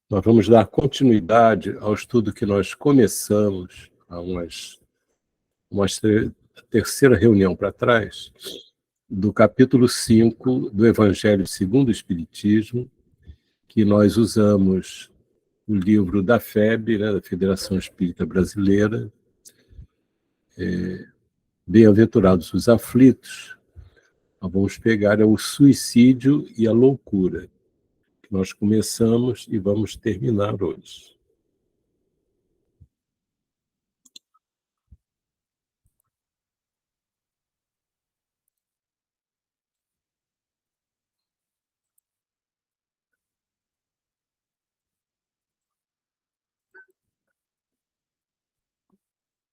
Nós vamos dar continuidade ao estudo que nós começamos há uma terceira reunião para trás, do capítulo 5 do Evangelho segundo o Espiritismo, que nós usamos o livro da FEB, né, da Federação Espírita Brasileira, Bem-aventurados os aflitos. Nós vamos pegar o suicídio e a loucura, que nós começamos e vamos terminar hoje.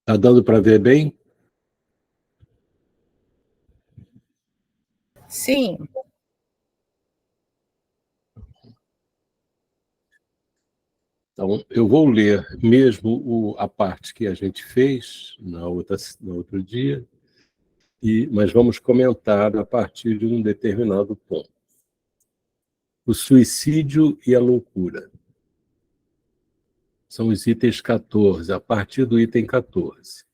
Está dando para ver bem? Sim. Então, eu vou ler mesmo a parte que a gente fez no outro dia, mas vamos comentar a partir de um determinado ponto. O suicídio e a loucura. São os itens 14, a partir do item 14.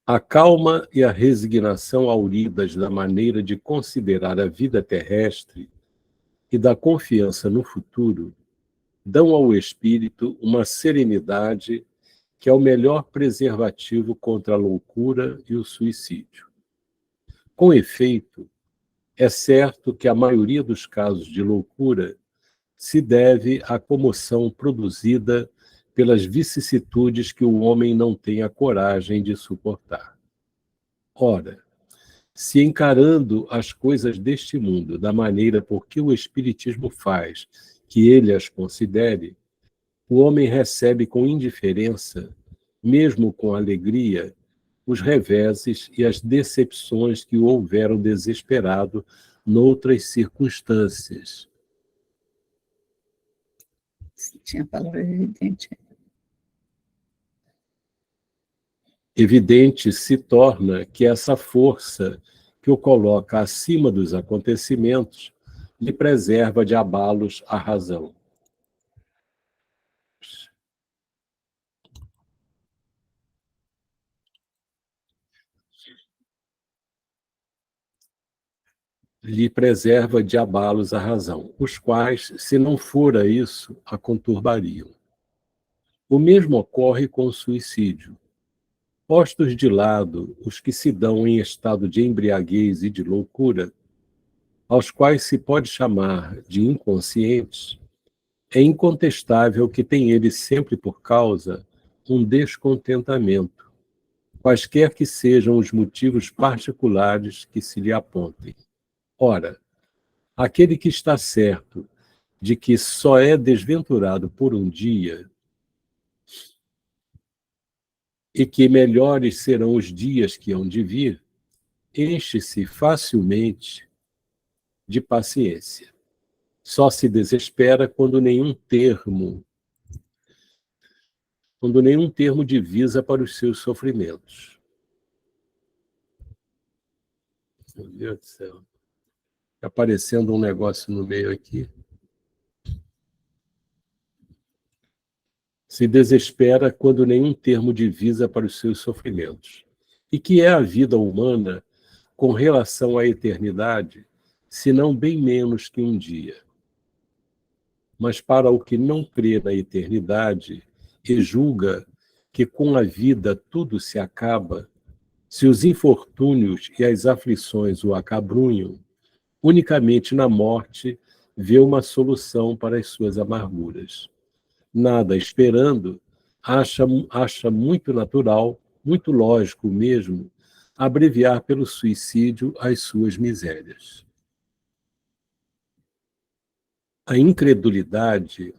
A calma e a resignação auridas da maneira de considerar a vida terrestre e da confiança no futuro dão ao espírito uma serenidade que é o melhor preservativo contra a loucura e o suicídio. Com efeito, é certo que a maioria dos casos de loucura se deve à comoção produzida pelas vicissitudes que o homem não tem a coragem de suportar. Ora, se encarando as coisas deste mundo da maneira por que o Espiritismo faz que ele as considere, o homem recebe com indiferença, mesmo com alegria, os reveses e as decepções que o houveram desesperado noutras circunstâncias. Tinha a palavra evidente. Evidente se torna que essa força que o coloca acima dos acontecimentos lhe preserva de abalos à razão. Lhe preserva de abalos à razão, os quais, se não fora isso, a conturbariam. O mesmo ocorre com o suicídio. Postos de lado os que se dão em estado de embriaguez e de loucura, aos quais se pode chamar de inconscientes, é incontestável que tem ele sempre por causa um descontentamento, quaisquer que sejam os motivos particulares que se lhe apontem. Ora, aquele que está certo de que só é desventurado por um dia e que melhores serão os dias que hão de vir, enche-se facilmente de paciência. Só se desespera quando nenhum termo divisa para os seus sofrimentos. Meu Deus do céu. Está aparecendo um negócio no meio aqui. Se desespera quando nenhum termo divisa para os seus sofrimentos. E que é a vida humana com relação à eternidade, senão bem menos que um dia. Mas para o que não crê na eternidade e julga que com a vida tudo se acaba, se os infortúnios e as aflições o acabrunham, unicamente na morte vê uma solução para as suas amarguras. Nada esperando, acha muito natural, muito lógico mesmo, abreviar pelo suicídio as suas misérias. A incredulidade,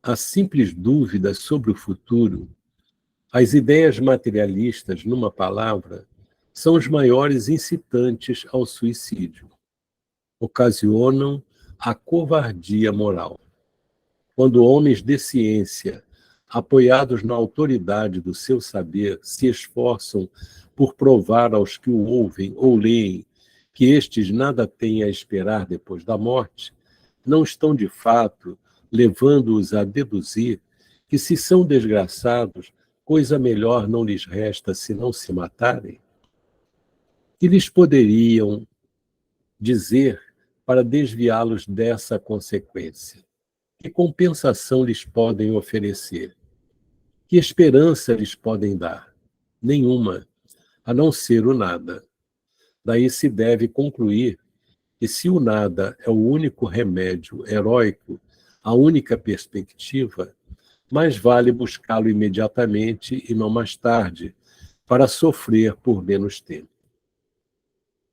a simples dúvida sobre o futuro, as ideias materialistas, numa palavra, são os maiores incitantes ao suicídio. Ocasionam a covardia moral. Quando homens de ciência, apoiados na autoridade do seu saber, se esforçam por provar aos que o ouvem ou leem que estes nada têm a esperar depois da morte, não estão, de fato, levando-os a deduzir que, se são desgraçados, coisa melhor não lhes resta senão se matarem? Que lhes poderiam dizer para desviá-los dessa consequência? Que compensação lhes podem oferecer? Que esperança lhes podem dar? Nenhuma, a não ser o nada. Daí se deve concluir que, se o nada é o único remédio heróico, a única perspectiva, mais vale buscá-lo imediatamente e não mais tarde, para sofrer por menos tempo.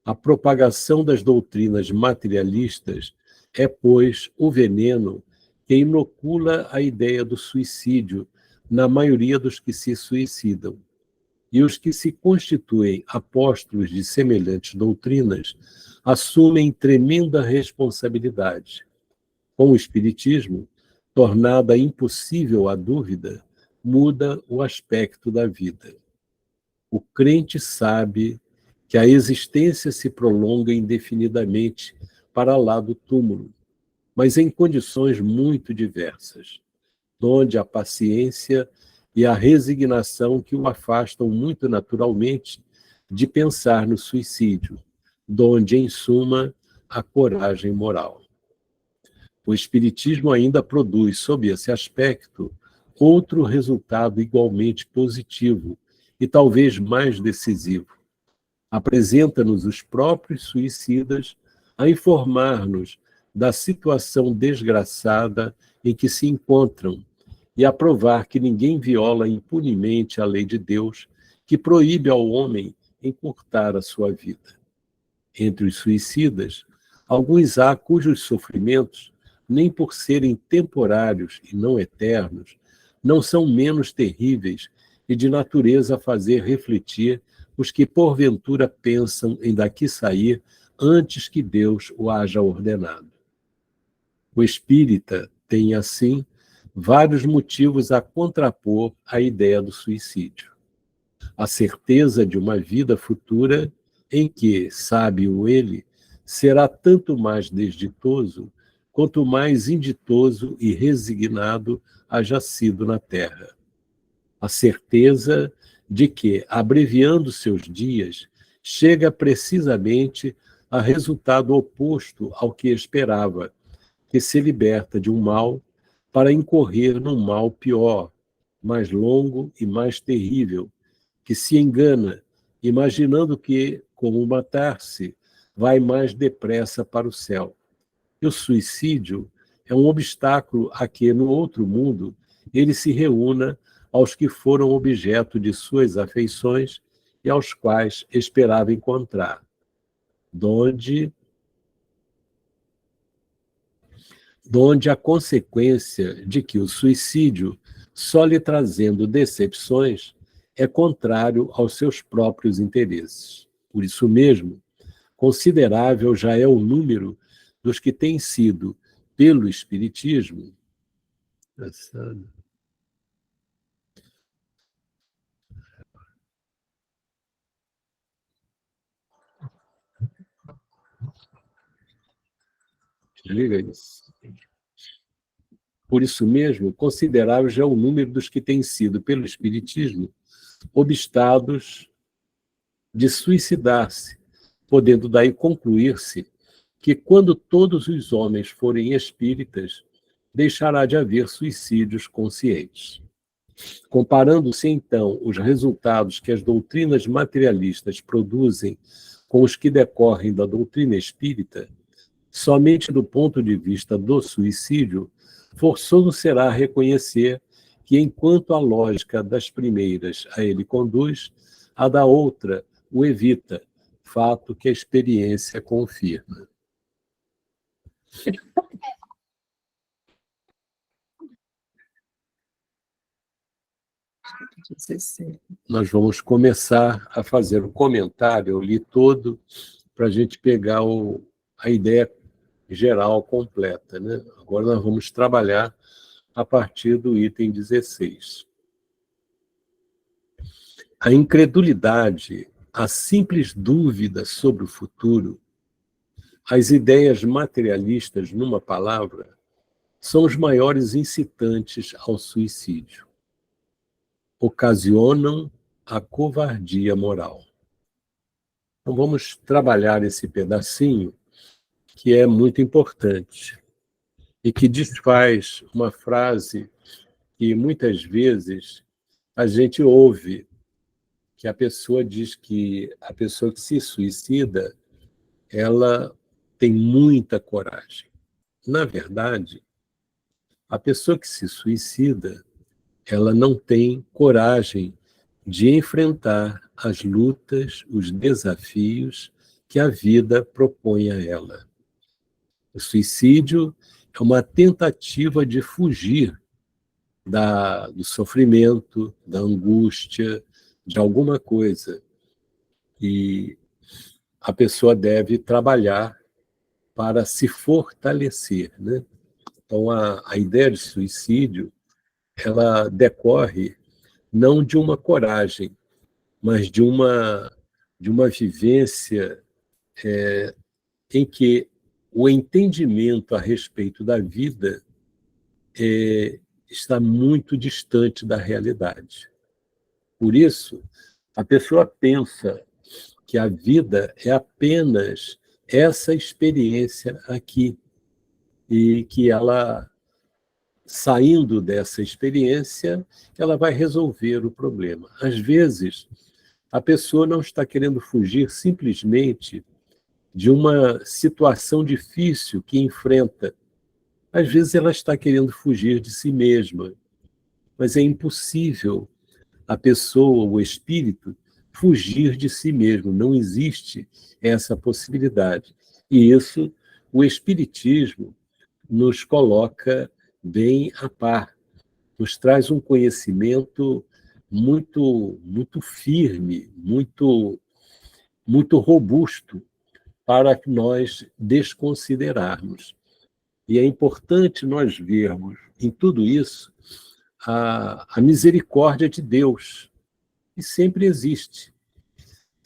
A propagação das doutrinas materialistas é, pois, o veneno que inocula a ideia do suicídio na maioria dos que se suicidam. E os que se constituem apóstolos de semelhantes doutrinas assumem tremenda responsabilidade. Com o Espiritismo, tornada impossível a dúvida, muda o aspecto da vida. O crente sabe que a existência se prolonga indefinidamente para lá do túmulo, mas em condições muito diversas, donde a paciência e a resignação que o afastam muito naturalmente de pensar no suicídio, donde, em suma, a coragem moral. O Espiritismo ainda produz, sob esse aspecto, outro resultado igualmente positivo e talvez mais decisivo. Apresenta-nos os próprios suicidas a informar-nos da situação desgraçada em que se encontram e a provar que ninguém viola impunemente a lei de Deus, que proíbe ao homem encurtar a sua vida. Entre os suicidas, alguns há cujos sofrimentos, nem por serem temporários e não eternos, não são menos terríveis e de natureza a fazer refletir os que porventura pensam em daqui sair antes que Deus o haja ordenado. O espírita tem, assim, vários motivos a contrapor à ideia do suicídio. A certeza de uma vida futura em que, sabe-o ele, será tanto mais desditoso quanto mais inditoso e resignado haja sido na terra. A certeza de que, abreviando seus dias, chega precisamente a resultado oposto ao que esperava, que se liberta de um mal para incorrer num mal pior, mais longo e mais terrível, que se engana, imaginando que, como matar-se, vai mais depressa para o céu. E o suicídio é um obstáculo a que, no outro mundo, ele se reúna aos que foram objeto de suas afeições e aos quais esperava encontrar, donde a consequência de que o suicídio, só lhe trazendo decepções, é contrário aos seus próprios interesses. Por isso mesmo, considerável já é o número dos que têm sido, pelo Espiritismo, liga isso. Por isso mesmo, considerável já é o número dos que têm sido, pelo Espiritismo, obstados de suicidar-se, podendo daí concluir-se que, quando todos os homens forem espíritas, deixará de haver suicídios conscientes. Comparando-se, então, os resultados que as doutrinas materialistas produzem com os que decorrem da doutrina espírita, somente do ponto de vista do suicídio, forçoso será reconhecer que, enquanto a lógica das primeiras a ele conduz, a da outra o evita, fato que a experiência confirma. Nós vamos começar a fazer o comentário, eu li todo, para a gente pegar a ideia geral completa, né? Agora nós vamos trabalhar a partir do item 16. A incredulidade, a simples dúvida sobre o futuro, as ideias materialistas, numa palavra, são os maiores incitantes ao suicídio. Ocasionam a covardia moral. Então vamos trabalhar esse pedacinho que é muito importante e que desfaz uma frase que muitas vezes a gente ouve, que a pessoa diz que a pessoa que se suicida, ela tem muita coragem. Na verdade, a pessoa que se suicida, ela não tem coragem de enfrentar as lutas, os desafios que a vida propõe a ela. O suicídio é uma tentativa de fugir do sofrimento, da angústia, de alguma coisa. E a pessoa deve trabalhar para se fortalecer, né? Então, a ideia de suicídio, ela decorre não de uma coragem, mas de uma vivência em que o entendimento a respeito da vida está muito distante da realidade. Por isso, a pessoa pensa que a vida é apenas essa experiência aqui, e que ela, saindo dessa experiência, ela vai resolver o problema. Às vezes, a pessoa não está querendo fugir simplesmente de uma situação difícil que enfrenta. Às vezes ela está querendo fugir de si mesma, mas é impossível a pessoa, o espírito, fugir de si mesmo. Não existe essa possibilidade. E isso, o Espiritismo nos coloca bem a par, nos traz um conhecimento muito firme, muito robusto para nós desconsiderarmos. E é importante nós vermos em tudo isso a misericórdia de Deus, que sempre existe.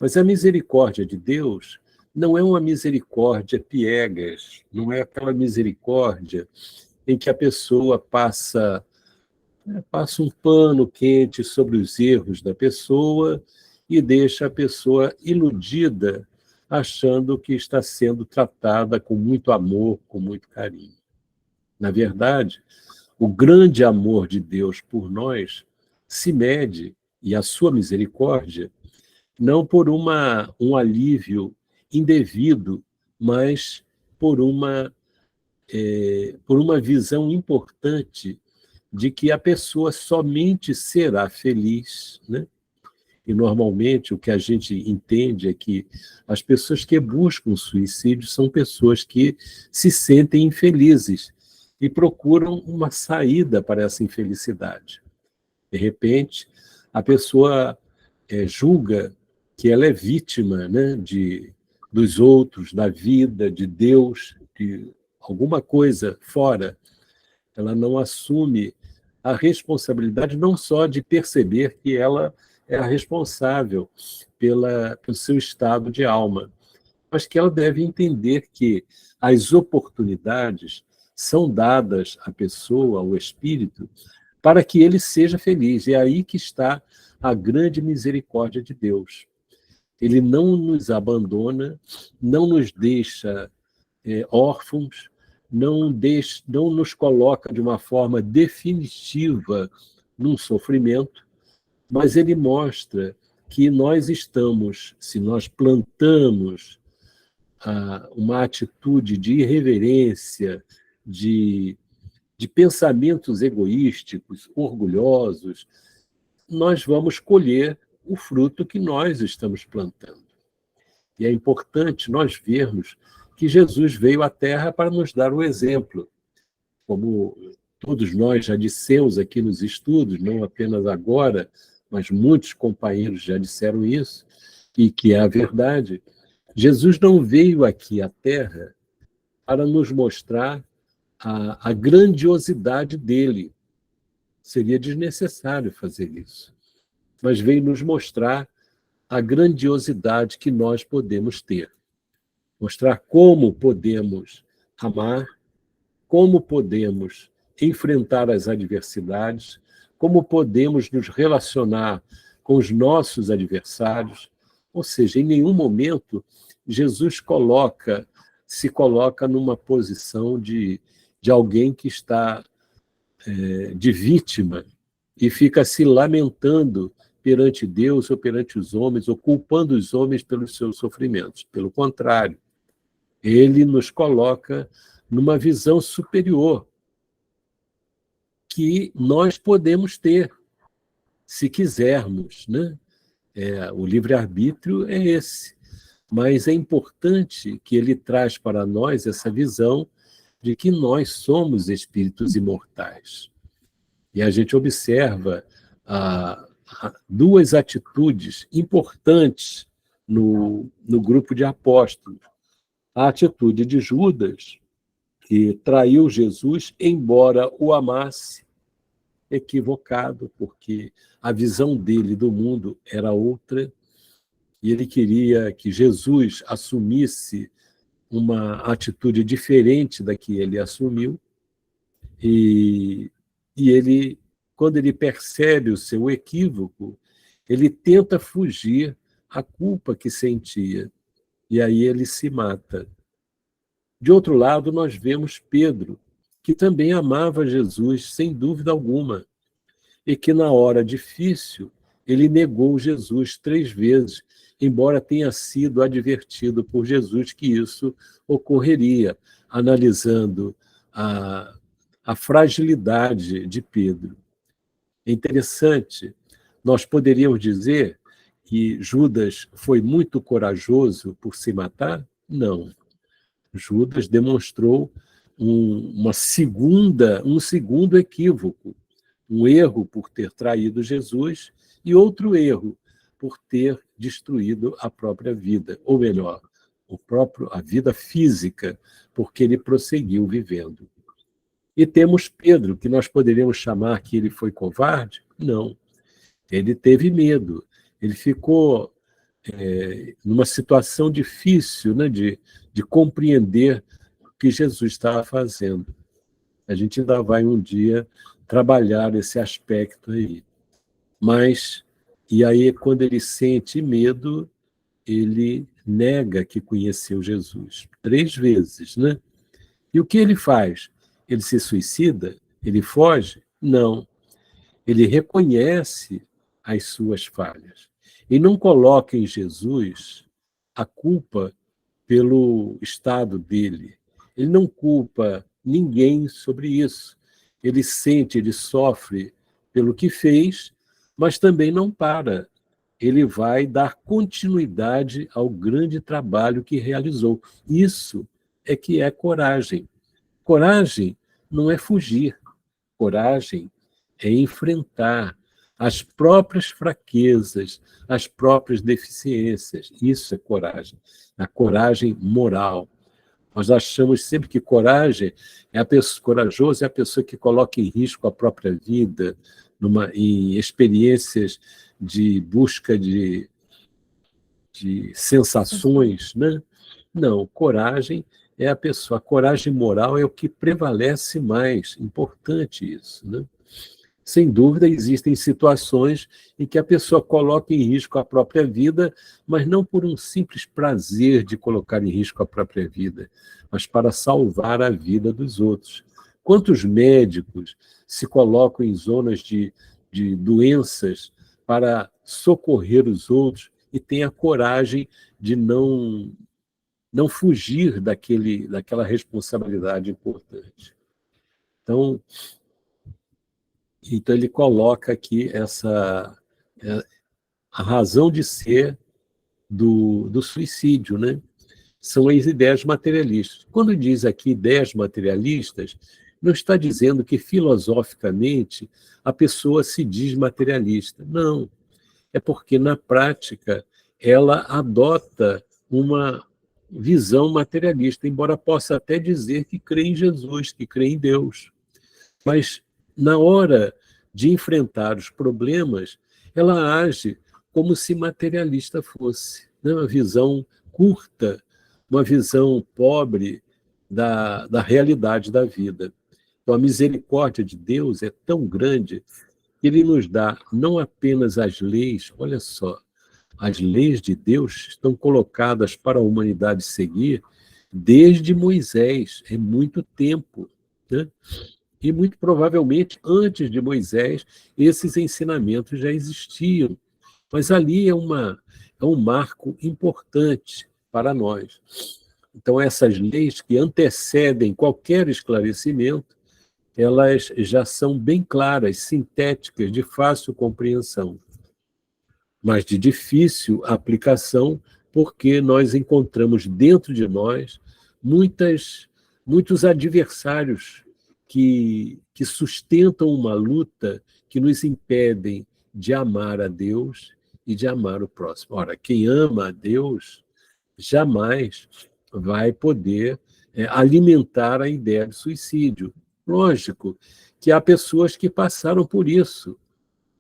Mas a misericórdia de Deus não é uma misericórdia piegas, não é aquela misericórdia em que a pessoa passa um pano quente sobre os erros da pessoa e deixa a pessoa iludida, achando que está sendo tratada com muito amor, com muito carinho. Na verdade, o grande amor de Deus por nós se mede, e a sua misericórdia, não por um alívio indevido, mas por uma visão importante de que a pessoa somente será feliz, né? E, normalmente, o que a gente entende é que as pessoas que buscam suicídio são pessoas que se sentem infelizes e procuram uma saída para essa infelicidade. De repente, a pessoa julga que ela é vítima, né, dos outros, da vida, de Deus, de alguma coisa fora. Ela não assume a responsabilidade não só de perceber que ela é a responsável pelo seu estado de alma, mas que ela deve entender que as oportunidades são dadas à pessoa, ao espírito, para que ele seja feliz. É aí que está a grande misericórdia de Deus. Ele não nos abandona, não nos deixa órfãos, não nos coloca de uma forma definitiva num sofrimento, mas ele mostra que nós estamos, se nós plantamos uma atitude de irreverência, de pensamentos egoísticos, orgulhosos, nós vamos colher o fruto que nós estamos plantando. E é importante nós vermos que Jesus veio à Terra para nos dar o exemplo. Como todos nós já dissemos aqui nos estudos, não apenas agora, mas muitos companheiros já disseram isso, e que é a verdade, Jesus não veio aqui à Terra para nos mostrar a grandiosidade dele. Seria desnecessário fazer isso. Mas veio nos mostrar a grandiosidade que nós podemos ter. Mostrar como podemos amar, como podemos enfrentar as adversidades, como podemos nos relacionar com os nossos adversários. Ou seja, em nenhum momento Jesus se coloca numa posição de alguém que está de vítima e fica se lamentando perante Deus ou perante os homens, ou culpando os homens pelos seus sofrimentos. Pelo contrário, ele nos coloca numa visão superior que nós podemos ter, se quisermos, né? O livre-arbítrio é esse. Mas é importante que ele traz para nós essa visão de que nós somos espíritos imortais. E a gente observa duas atitudes importantes no grupo de apóstolos. A atitude de Judas, que traiu Jesus, embora o amasse, equivocado, porque a visão dele do mundo era outra, e ele queria que Jesus assumisse uma atitude diferente da que ele assumiu, e ele, quando ele percebe o seu equívoco, ele tenta fugir à culpa que sentia, e aí ele se mata. De outro lado, nós vemos Pedro, que também amava Jesus, sem dúvida alguma, e que na hora difícil ele negou Jesus 3 vezes, embora tenha sido advertido por Jesus que isso ocorreria, analisando a fragilidade de Pedro. É interessante, nós poderíamos dizer que Judas foi muito corajoso por se matar? Não. Judas demonstrou um segundo equívoco, um erro por ter traído Jesus e outro erro por ter destruído a própria vida, ou melhor, a vida física, porque ele prosseguiu vivendo. E temos Pedro, que nós poderíamos chamar que ele foi covarde? Não. Ele teve medo, ele ficou numa situação difícil, né, de compreender o que Jesus estava fazendo. A gente ainda vai um dia trabalhar esse aspecto aí. Mas, e aí, quando ele sente medo, ele nega que conheceu Jesus 3 vezes, né? E o que ele faz? Ele se suicida? Ele foge? Não. Ele reconhece as suas falhas e não coloca em Jesus a culpa pelo estado dele. Ele não culpa ninguém sobre isso. Ele sente, ele sofre pelo que fez, mas também não para. Ele vai dar continuidade ao grande trabalho que realizou. Isso é que é coragem. Coragem não é fugir. Coragem é enfrentar as próprias fraquezas, as próprias deficiências. Isso é coragem. A coragem moral. Nós achamos sempre que corajoso é a pessoa que coloca em risco a própria vida, em experiências de busca de sensações, né? Não, coragem é a pessoa. A coragem moral é o que prevalece mais. Importante isso, né? Sem dúvida, existem situações em que a pessoa coloca em risco a própria vida, mas não por um simples prazer de colocar em risco a própria vida, mas para salvar a vida dos outros. Quantos médicos se colocam em zonas de doenças para socorrer os outros e têm a coragem de não fugir daquela responsabilidade importante? Então, ele coloca aqui a razão de ser do suicídio, né? São as ideias materialistas. Quando diz aqui ideias materialistas, não está dizendo que filosoficamente a pessoa se diz materialista. Não. É porque, na prática, ela adota uma visão materialista, embora possa até dizer que crê em Jesus, que crê em Deus. Mas, na hora de enfrentar os problemas, ela age como se materialista fosse, né? Uma visão curta, uma visão pobre da realidade da vida. Então, a misericórdia de Deus é tão grande que ele nos dá não apenas as leis, olha só, as leis de Deus estão colocadas para a humanidade seguir desde Moisés, é muito tempo, né? E muito provavelmente, antes de Moisés, esses ensinamentos já existiam. Mas ali é um marco importante para nós. Então, essas leis que antecedem qualquer esclarecimento, elas já são bem claras, sintéticas, de fácil compreensão, mas de difícil aplicação, porque nós encontramos dentro de nós muitos adversários que sustentam uma luta que nos impedem de amar a Deus e de amar o próximo. Ora, quem ama a Deus jamais vai poder alimentar a ideia de suicídio. Lógico que há pessoas que passaram por isso,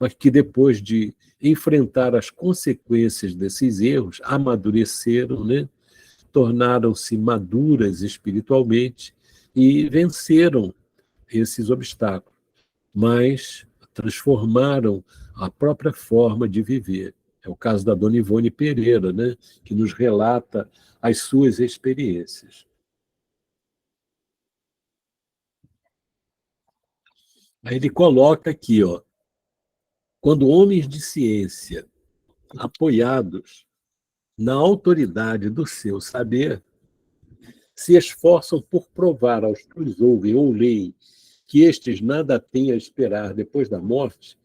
mas que depois de enfrentar as consequências desses erros, amadureceram, né? Tornaram-se maduras espiritualmente e venceram esses obstáculos, mas transformaram a própria forma de viver. É o caso da dona Ivone Pereira, né? Que nos relata as suas experiências. Aí ele coloca aqui, ó, quando homens de ciência, apoiados na autoridade do seu saber, se esforçam por provar aos que os ouvem ou leem que estes nada têm a esperar depois da morte,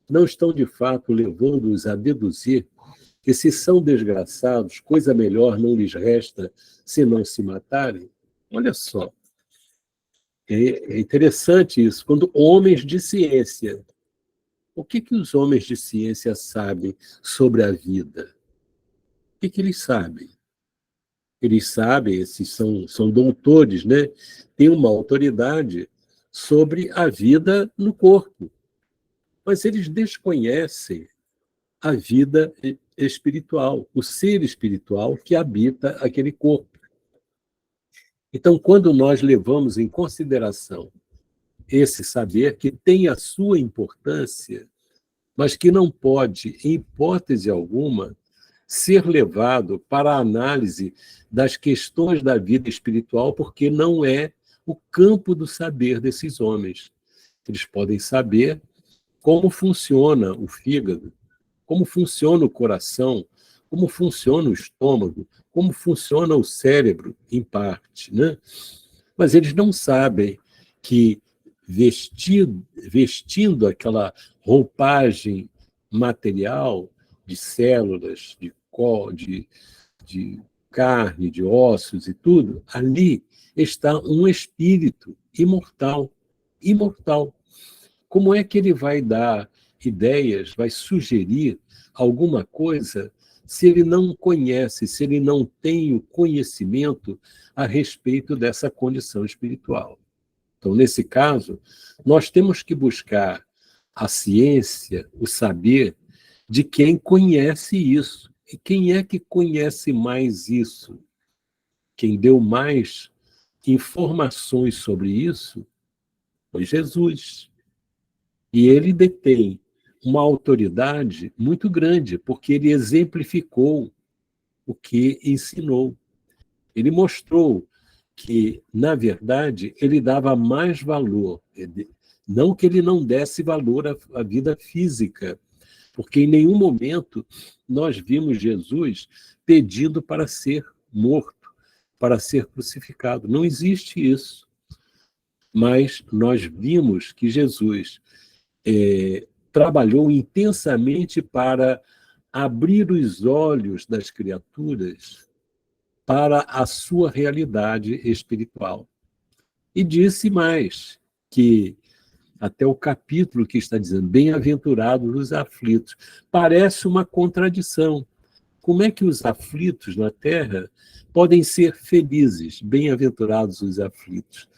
não estão de fato levando-os a deduzir que, se são desgraçados, coisa melhor não lhes resta senão se matarem? Olha só, é interessante isso. Quando homens de ciência, o que os homens de ciência sabem sobre a vida? O que eles sabem? Eles sabem, esses são doutores, né? Têm uma autoridade sobre a vida no corpo, mas eles desconhecem a vida espiritual, o ser espiritual que habita aquele corpo. Então, quando nós levamos em consideração esse saber, que tem a sua importância, mas que não pode, em hipótese alguma, ser levado para a análise das questões da vida espiritual, porque não é o campo do saber desses homens. Eles podem saber como funciona o fígado, como funciona o coração, como funciona o estômago, como funciona o cérebro, em parte, né? Mas eles não sabem que vestindo aquela roupagem material de células, de carne, de ossos e tudo, ali está um espírito imortal, imortal. Como é que ele vai dar ideias, vai sugerir alguma coisa se ele não conhece, se ele não tem o conhecimento a respeito dessa condição espiritual? Então, nesse caso, nós temos que buscar a ciência, o saber de quem conhece isso. E quem é que conhece mais isso? Quem deu mais informações sobre isso foi Jesus. E ele detém uma autoridade muito grande, porque ele exemplificou o que ensinou. Ele mostrou que, na verdade, ele dava mais valor, não que ele não desse valor à vida física, porque em nenhum momento nós vimos Jesus pedindo para ser morto, para ser crucificado. Não existe isso. Mas nós vimos que Jesus trabalhou intensamente para abrir os olhos das criaturas para a sua realidade espiritual. E disse mais, que até o capítulo que está dizendo, bem-aventurados os aflitos, parece uma contradição. Como é que os aflitos na Terra podem ser felizes, bem-aventurados os aflitos?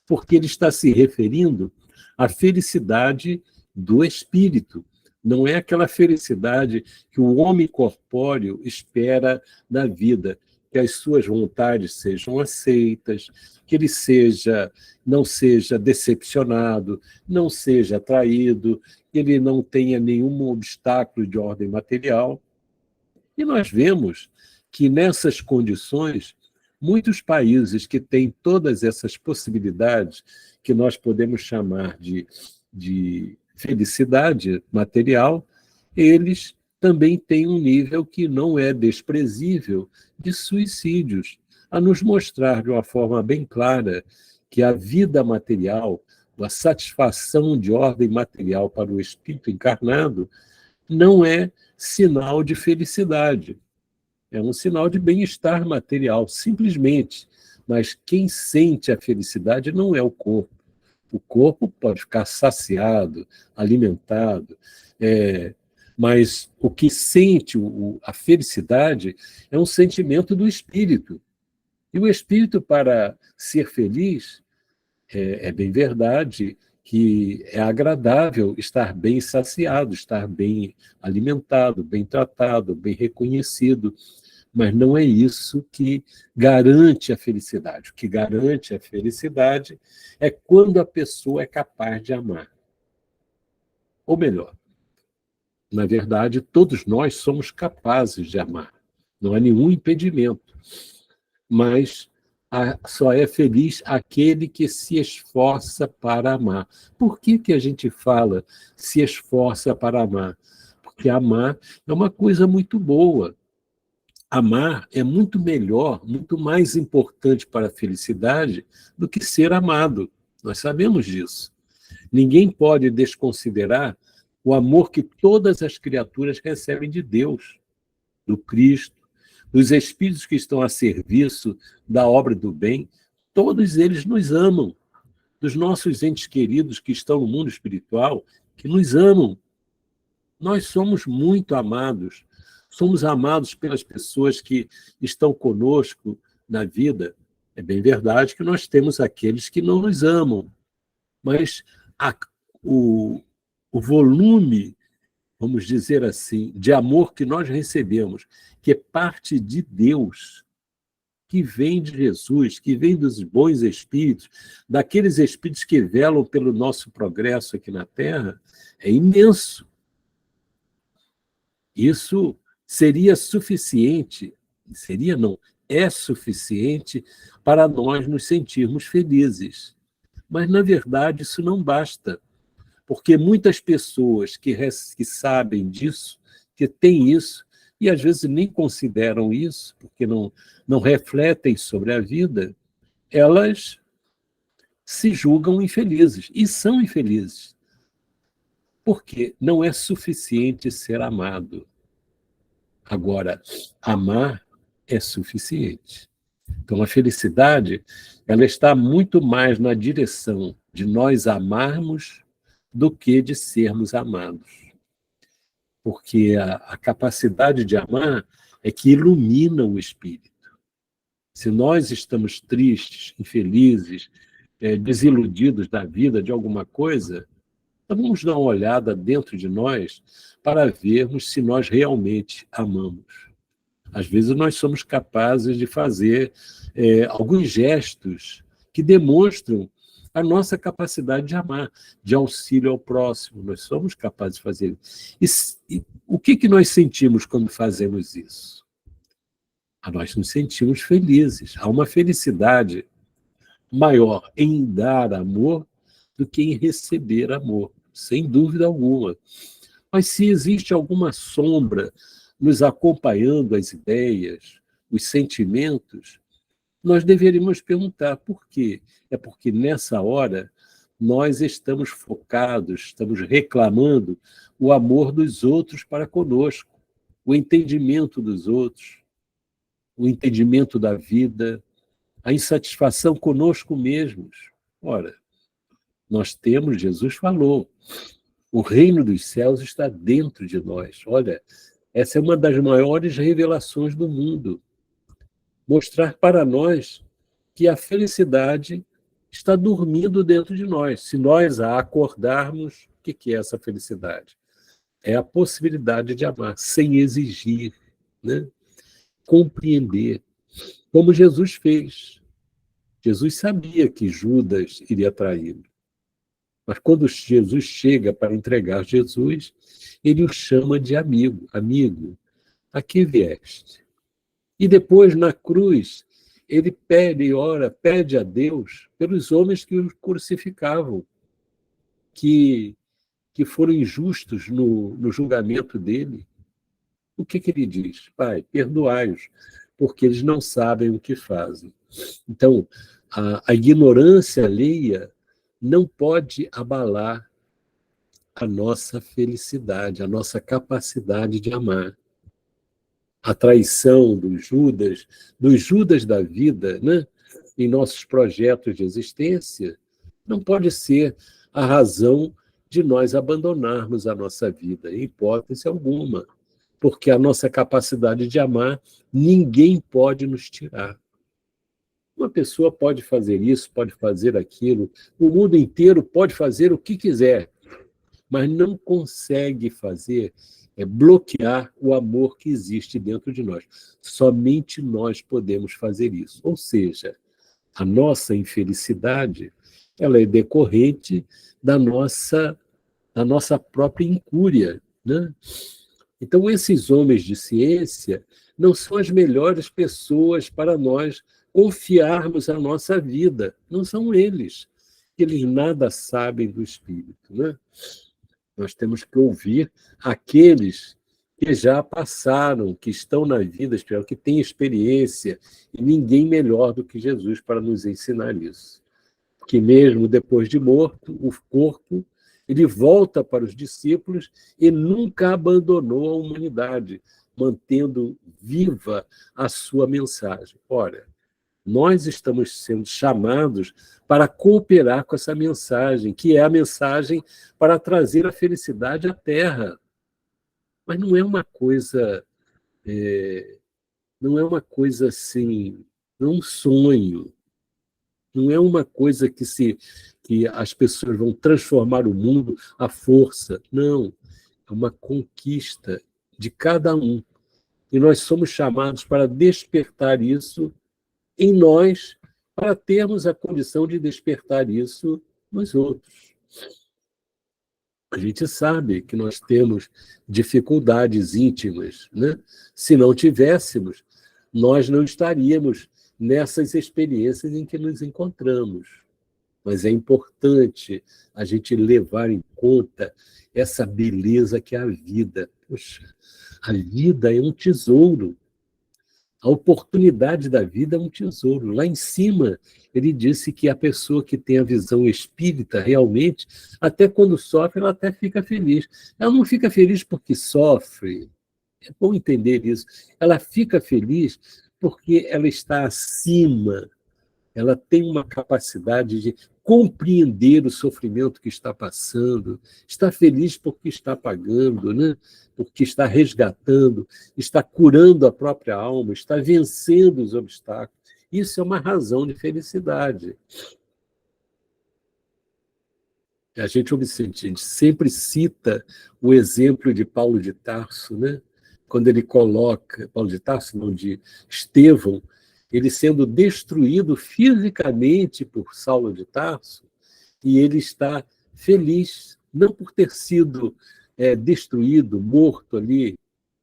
Porque ele está se referindo à felicidade do espírito. Não é aquela felicidade que o homem corpóreo espera da vida, que as suas vontades sejam aceitas, que ele não seja decepcionado, não seja traído, que ele não tenha nenhum obstáculo de ordem material. E nós vemos que, nessas condições, muitos países que têm todas essas possibilidades, que nós podemos chamar de felicidade material, eles também têm um nível que não é desprezível de suicídios, a nos mostrar de uma forma bem clara que a vida material, a satisfação de ordem material para o espírito encarnado, não é sinal de felicidade. É um sinal de bem-estar material, simplesmente. Mas quem sente a felicidade não é o corpo. O corpo pode ficar saciado, alimentado, mas o que sente a felicidade é um sentimento do espírito. E o espírito, para ser feliz, é bem verdade que é agradável estar bem saciado, estar bem alimentado, bem tratado, bem reconhecido, mas não é isso que garante a felicidade. O que garante a felicidade é quando a pessoa é capaz de amar. Ou melhor, na verdade, todos nós somos capazes de amar. Não há nenhum impedimento. Mas só é feliz aquele que se esforça para amar. Por que a gente fala se esforça para amar? Porque amar é uma coisa muito boa. Amar é muito melhor, muito mais importante para a felicidade do que ser amado. Nós sabemos disso. Ninguém pode desconsiderar o amor que todas as criaturas recebem de Deus, do Cristo, dos espíritos que estão a serviço da obra do bem. Todos eles nos amam. Dos nossos entes queridos que estão no mundo espiritual, que nos amam. Nós somos muito amados. Somos amados pelas pessoas que estão conosco na vida. É bem verdade que nós temos aqueles que não nos amam, mas o volume, vamos dizer assim, de amor que nós recebemos, que é parte de Deus, que vem de Jesus, que vem dos bons espíritos, daqueles espíritos que velam pelo nosso progresso aqui na Terra, é imenso. Isso seria suficiente, é suficiente para nós nos sentirmos felizes. Mas, na verdade, isso não basta, porque muitas pessoas que sabem disso, que têm isso, e às vezes nem consideram isso, porque não refletem sobre a vida, elas se julgam infelizes, e são infelizes. Porque não é suficiente ser amado. Agora, amar é suficiente. Então, a felicidade, ela está muito mais na direção de nós amarmos do que de sermos amados. Porque a capacidade de amar é que ilumina o espírito. Se nós estamos tristes, infelizes, desiludidos da vida, de alguma coisa, então vamos dar uma olhada dentro de nós para vermos se nós realmente amamos. Às vezes nós somos capazes de fazer alguns gestos que demonstram a nossa capacidade de amar, de auxílio ao próximo. Nós somos capazes de fazer isso. E o que nós sentimos quando fazemos isso? Nós nos sentimos felizes. Há uma felicidade maior em dar amor do que em receber amor, sem dúvida alguma. Mas se existe alguma sombra nos acompanhando as ideias, os sentimentos, nós deveríamos perguntar por quê. É porque nessa hora nós estamos focados, estamos reclamando o amor dos outros para conosco, o entendimento dos outros, o entendimento da vida, a insatisfação conosco mesmos. Ora, nós temos, Jesus falou, o reino dos céus está dentro de nós. Olha, essa é uma das maiores revelações do mundo. Mostrar para nós que a felicidade está dormindo dentro de nós. Se nós a acordarmos, o que é essa felicidade? É a possibilidade de amar, sem exigir, né? Compreender. como Jesus fez. Jesus sabia que Judas iria traí-lo. Mas quando Jesus chega para entregar Jesus, ele o chama de amigo. Amigo, a que vieste? E depois, na cruz, ele pede e ora, pede a Deus pelos homens que o crucificavam, que foram injustos no julgamento dele. O que ele diz? Pai, perdoai-os, porque eles não sabem o que fazem. Então, a ignorância alheia não pode abalar a nossa felicidade, a nossa capacidade de amar. A traição dos Judas da vida, né, em nossos projetos de existência, não pode ser a razão de nós abandonarmos a nossa vida, em hipótese alguma, porque a nossa capacidade de amar ninguém pode nos tirar. Uma pessoa pode fazer isso, pode fazer aquilo, o mundo inteiro pode fazer o que quiser, mas não consegue fazer bloquear o amor que existe dentro de nós. Somente nós podemos fazer isso. Ou seja, a nossa infelicidade ela é decorrente da nossa própria incúria, né? Então, esses homens de ciência não são as melhores pessoas para nós confiarmos a nossa vida. Não são eles. Eles nada sabem do espírito, né? Nós temos que ouvir aqueles que já passaram, que estão na vida espiritual, que têm experiência, e ninguém melhor do que Jesus para nos ensinar isso. Que mesmo depois de morto, o corpo, ele volta para os discípulos e nunca abandonou a humanidade, mantendo viva a sua mensagem. Ora, nós estamos sendo chamados para cooperar com essa mensagem, que é a mensagem para trazer a felicidade à Terra. Mas não é uma coisa, não é uma coisa assim, não é um sonho, não é uma coisa que as pessoas vão transformar o mundo à força. Não, é uma conquista de cada um. E nós somos chamados para despertar isso em nós, para termos a condição de despertar isso nos outros. A gente sabe que nós temos dificuldades íntimas, né? Se não tivéssemos, nós não estaríamos nessas experiências em que nos encontramos. Mas é importante a gente levar em conta essa beleza que é a vida. Poxa, a vida é um tesouro. A oportunidade da vida é um tesouro. Lá em cima, ele disse que a pessoa que tem a visão espírita, realmente, até quando sofre, ela até fica feliz. Ela não fica feliz porque sofre. É bom entender isso. Ela fica feliz porque ela está acima, ela tem uma capacidade de compreender o sofrimento que está passando, está feliz porque está pagando, né? Porque está resgatando, está curando a própria alma, está vencendo os obstáculos. Isso é uma razão de felicidade. A gente sempre cita o exemplo de Paulo de Tarso, né? Quando ele coloca, Paulo de Tarso, não, de Estevão, ele sendo destruído fisicamente por Saulo de Tarso, e ele está feliz, não por ter sido destruído, morto ali,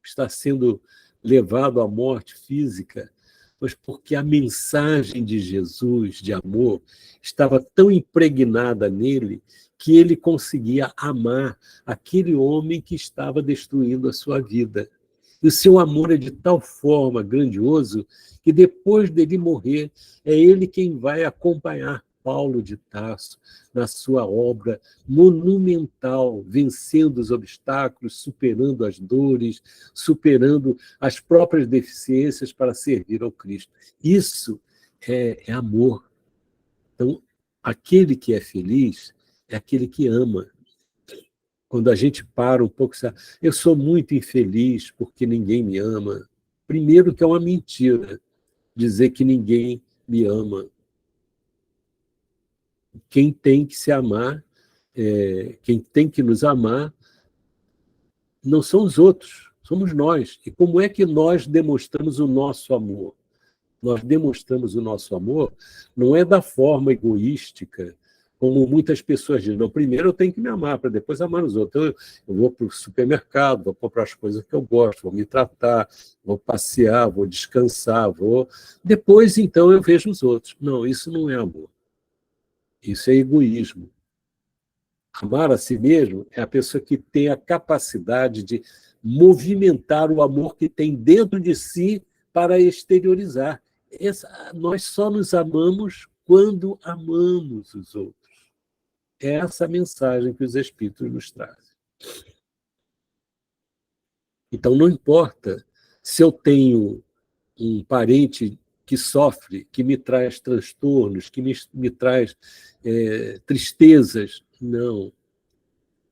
está sendo levado à morte física, mas porque a mensagem de Jesus, de amor, estava tão impregnada nele que ele conseguia amar aquele homem que estava destruindo a sua vida. E o seu amor é de tal forma grandioso que depois dele morrer, é ele quem vai acompanhar Paulo de Tarso na sua obra monumental, vencendo os obstáculos, superando as dores, superando as próprias deficiências para servir ao Cristo. Isso é amor. Então, aquele que é feliz é aquele que ama. Quando a gente para um pouco, eu sou muito infeliz porque ninguém me ama. Primeiro que é uma mentira dizer que ninguém me ama. Quem tem que se amar, quem tem que nos amar, não são os outros, somos nós. E como é que nós demonstramos o nosso amor? Nós demonstramos o nosso amor, não é da forma egoística, como muitas pessoas dizem. Não, primeiro eu tenho que me amar, para depois amar os outros. Então, eu vou para o supermercado, vou comprar as coisas que eu gosto, vou me tratar, vou passear, vou descansar, vou... Depois, então, eu vejo os outros. Não, isso não é amor. Isso é egoísmo. Amar a si mesmo é a pessoa que tem a capacidade de movimentar o amor que tem dentro de si para exteriorizar. Nós só nos amamos quando amamos os outros. É essa a mensagem que os Espíritos nos trazem. Então, não importa se eu tenho um parente que sofre, que me traz transtornos, que me traz tristezas. Não.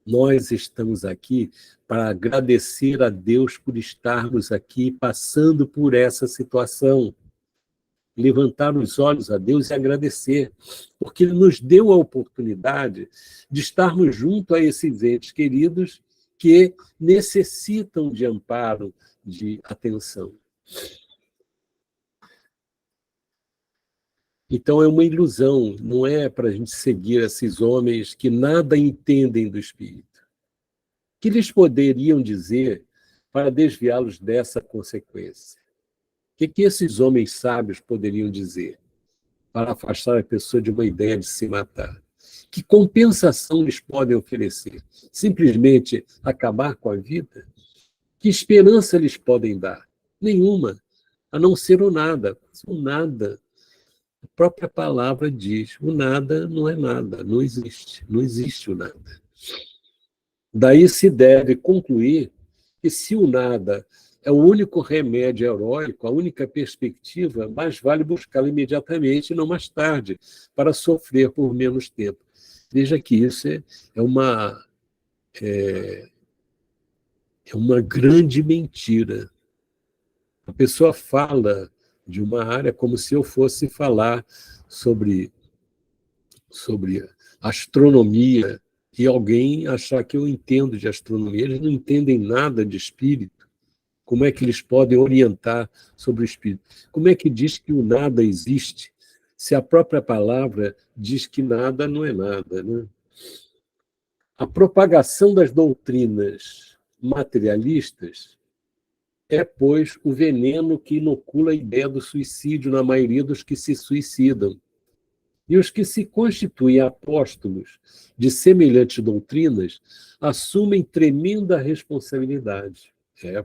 Nós estamos aqui para agradecer a Deus por estarmos aqui passando por essa situação. Levantar os olhos a Deus e agradecer, porque Ele nos deu a oportunidade de estarmos junto a esses entes queridos que necessitam de amparo, de atenção. Então é uma ilusão, não é para a gente seguir esses homens que nada entendem do espírito. O que eles poderiam dizer para desviá-los dessa consequência? O que esses homens sábios poderiam dizer para afastar a pessoa de uma ideia de se matar? Que compensação eles podem oferecer? Simplesmente acabar com a vida? Que esperança eles podem dar? Nenhuma, a não ser o nada. O nada, a própria palavra diz, o nada não é nada, não existe o nada. Daí se deve concluir que se o nada é o único remédio heróico, a única perspectiva, mais vale buscá-lo imediatamente e não mais tarde, para sofrer por menos tempo. Veja que isso é uma grande mentira. A pessoa fala de uma área como se eu fosse falar sobre astronomia e alguém achar que eu entendo de astronomia. Eles não entendem nada de espírito. Como é que eles podem orientar sobre o espírito? Como é que diz que o nada existe, se a própria palavra diz que nada não é nada, né? A propagação das doutrinas materialistas é, pois, o veneno que inocula a ideia do suicídio na maioria dos que se suicidam. E os que se constituem apóstolos de semelhantes doutrinas assumem tremenda responsabilidade.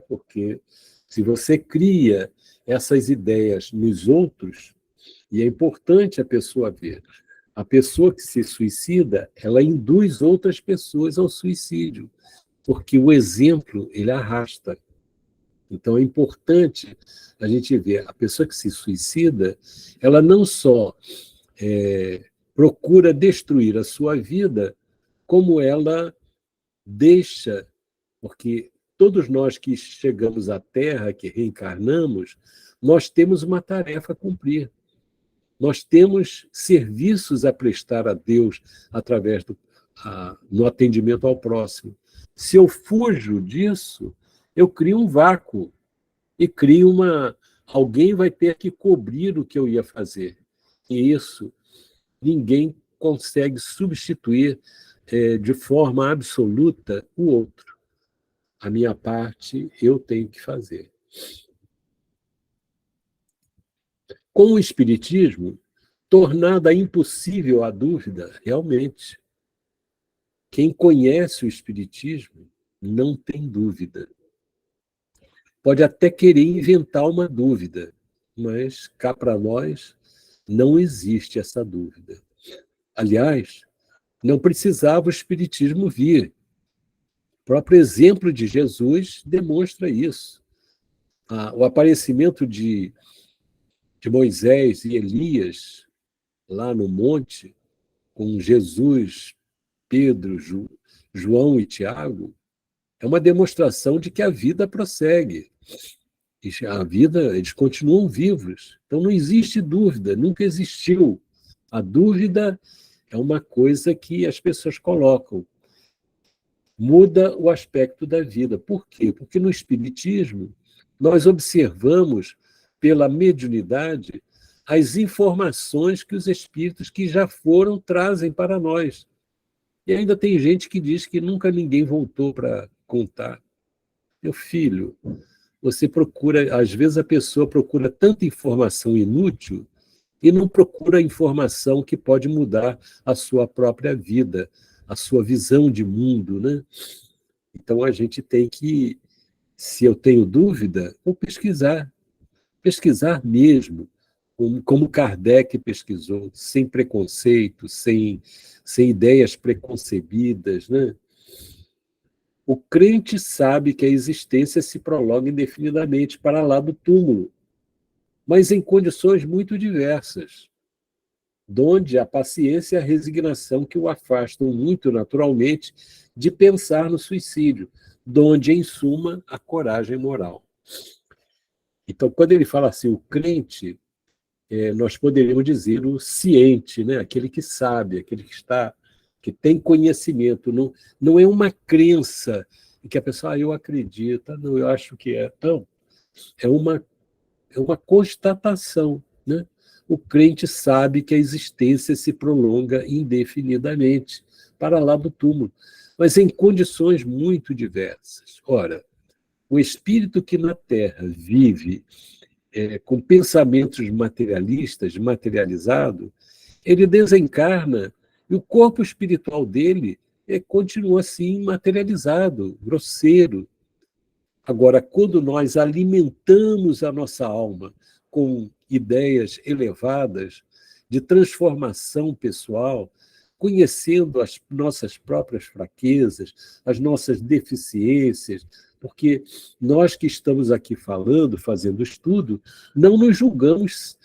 Porque se você cria essas ideias nos outros, e é importante a pessoa ver, a pessoa que se suicida, ela induz outras pessoas ao suicídio, porque o exemplo, ele arrasta. Então é importante a gente ver, a pessoa que se suicida, ela não só procura destruir a sua vida, como ela deixa, porque todos nós que chegamos à Terra, que reencarnamos, nós temos uma tarefa a cumprir. Nós temos serviços a prestar a Deus através no atendimento ao próximo. Se eu fujo disso, eu crio um vácuo e crio alguém vai ter que cobrir o que eu ia fazer. E isso ninguém consegue substituir de forma absoluta o outro. A minha parte eu tenho que fazer. Com o Espiritismo, tornada impossível a dúvida, realmente. Quem conhece o Espiritismo não tem dúvida. Pode até querer inventar uma dúvida, mas cá para nós não existe essa dúvida. Aliás, não precisava o Espiritismo vir. O próprio exemplo de Jesus demonstra isso. O aparecimento de Moisés e Elias lá no monte, com Jesus, Pedro, João e Tiago, é uma demonstração de que a vida prossegue. A vida, eles continuam vivos. Então não existe dúvida, nunca existiu. A dúvida é uma coisa que as pessoas colocam. Muda o aspecto da vida. Por quê? Porque no Espiritismo nós observamos pela mediunidade, as informações que os espíritos que já foram trazem para nós. E ainda tem gente que diz que nunca ninguém voltou para contar. Meu filho, você procura, às vezes a pessoa procura tanta informação inútil e não procura a informação que pode mudar a sua própria vida, a sua visão de mundo, né? Então a gente tem que, se eu tenho dúvida, vou pesquisar, pesquisar mesmo, como Kardec pesquisou, sem preconceito, sem ideias preconcebidas, né? O crente sabe que a existência se prolonga indefinidamente para lá do túmulo, mas em condições muito diversas, donde a paciência e a resignação que o afastam muito naturalmente de pensar no suicídio, donde, em suma, a coragem moral. Então, quando ele fala assim, o crente, nós poderíamos dizer o ciente, né? Aquele que sabe, aquele que tem conhecimento. Não é uma crença em que a pessoa, eu acredito, não, eu acho que é. Não, é uma constatação, né? O crente sabe que a existência se prolonga indefinidamente para lá do túmulo, mas em condições muito diversas. Ora, o espírito que na Terra vive com pensamentos materialistas, materializado, ele desencarna e o corpo espiritual dele continua assim materializado, grosseiro. Agora, quando nós alimentamos a nossa alma com ideias elevadas de transformação pessoal, conhecendo as nossas próprias fraquezas, as nossas deficiências, porque nós que estamos aqui falando, fazendo estudo, não nos julgamos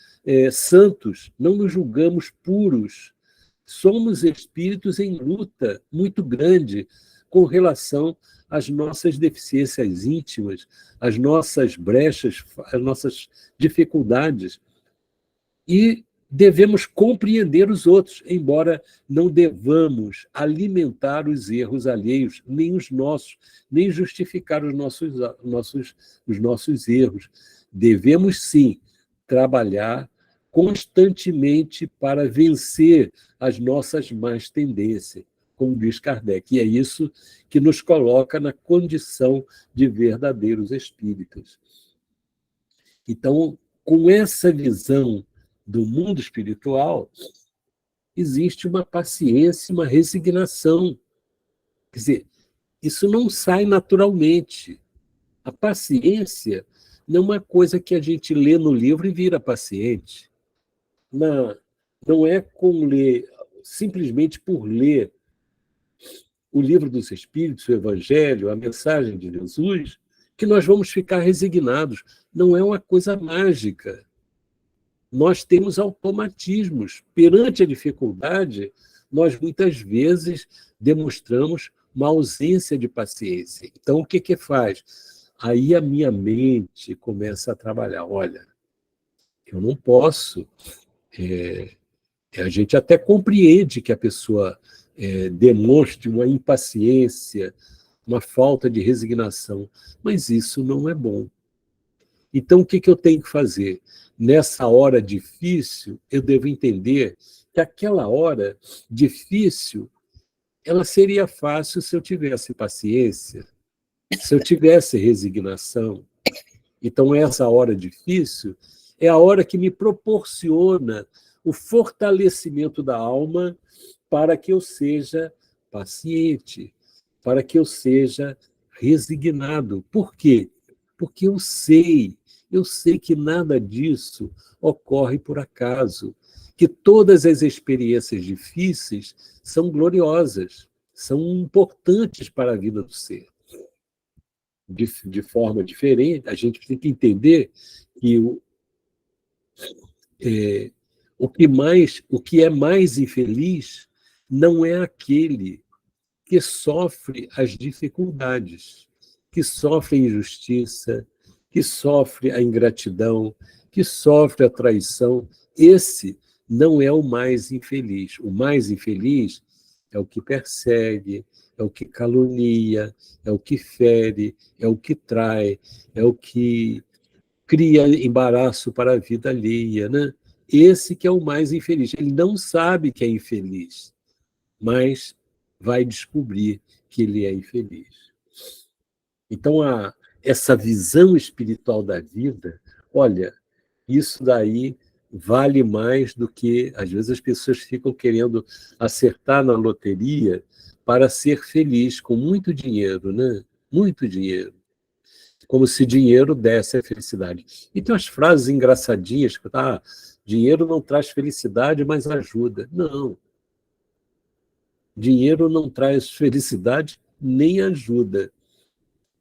santos, não nos julgamos puros. Somos espíritos em luta muito grande com relação às nossas deficiências íntimas, às nossas brechas, às nossas dificuldades. E devemos compreender os outros, embora não devamos alimentar os erros alheios, nem os nossos, nem justificar os nossos erros. Devemos, sim, trabalhar constantemente para vencer as nossas más tendências, como diz Kardec. E é isso que nos coloca na condição de verdadeiros espíritos. Então, com essa visão do mundo espiritual, existe uma paciência, uma resignação. Quer dizer, isso não sai naturalmente. A paciência não é uma coisa que a gente lê no livro e vira paciente. Não é simplesmente por ler o livro dos Espíritos, o Evangelho, a mensagem de Jesus, que nós vamos ficar resignados. Não é uma coisa mágica. Nós temos automatismos. Perante a dificuldade, nós muitas vezes demonstramos uma ausência de paciência. Então, o que faz? Aí a minha mente começa a trabalhar. Olha, eu não posso. A gente até compreende que a pessoa demonstre uma impaciência, uma falta de resignação, mas isso não é bom. Então, o que eu tenho que fazer? Nessa hora difícil, eu devo entender que aquela hora difícil, ela seria fácil se eu tivesse paciência, se eu tivesse resignação. Então, essa hora difícil é a hora que me proporciona o fortalecimento da alma para que eu seja paciente, para que eu seja resignado. Por quê? Porque eu sei que nada disso ocorre por acaso, que todas as experiências difíceis são gloriosas, são importantes para a vida do ser. De forma diferente, a gente tem que entender que o que é mais infeliz não é aquele que sofre as dificuldades, que sofre a injustiça, que sofre a ingratidão, que sofre a traição. Esse não é o mais infeliz. O mais infeliz é o que persegue, é o que calunia, é o que fere, é o que trai, é o que cria embaraço para a vida alheia, né? Esse que é o mais infeliz. Ele não sabe que é infeliz, mas vai descobrir que ele é infeliz. Então, essa visão espiritual da vida, olha, isso daí vale mais do que, às vezes, as pessoas ficam querendo acertar na loteria para ser feliz com muito dinheiro, né? Muito dinheiro. Como se dinheiro desse a felicidade. E tem umas frases engraçadinhas, que dinheiro não traz felicidade, mas ajuda. Não. Dinheiro não traz felicidade nem ajuda.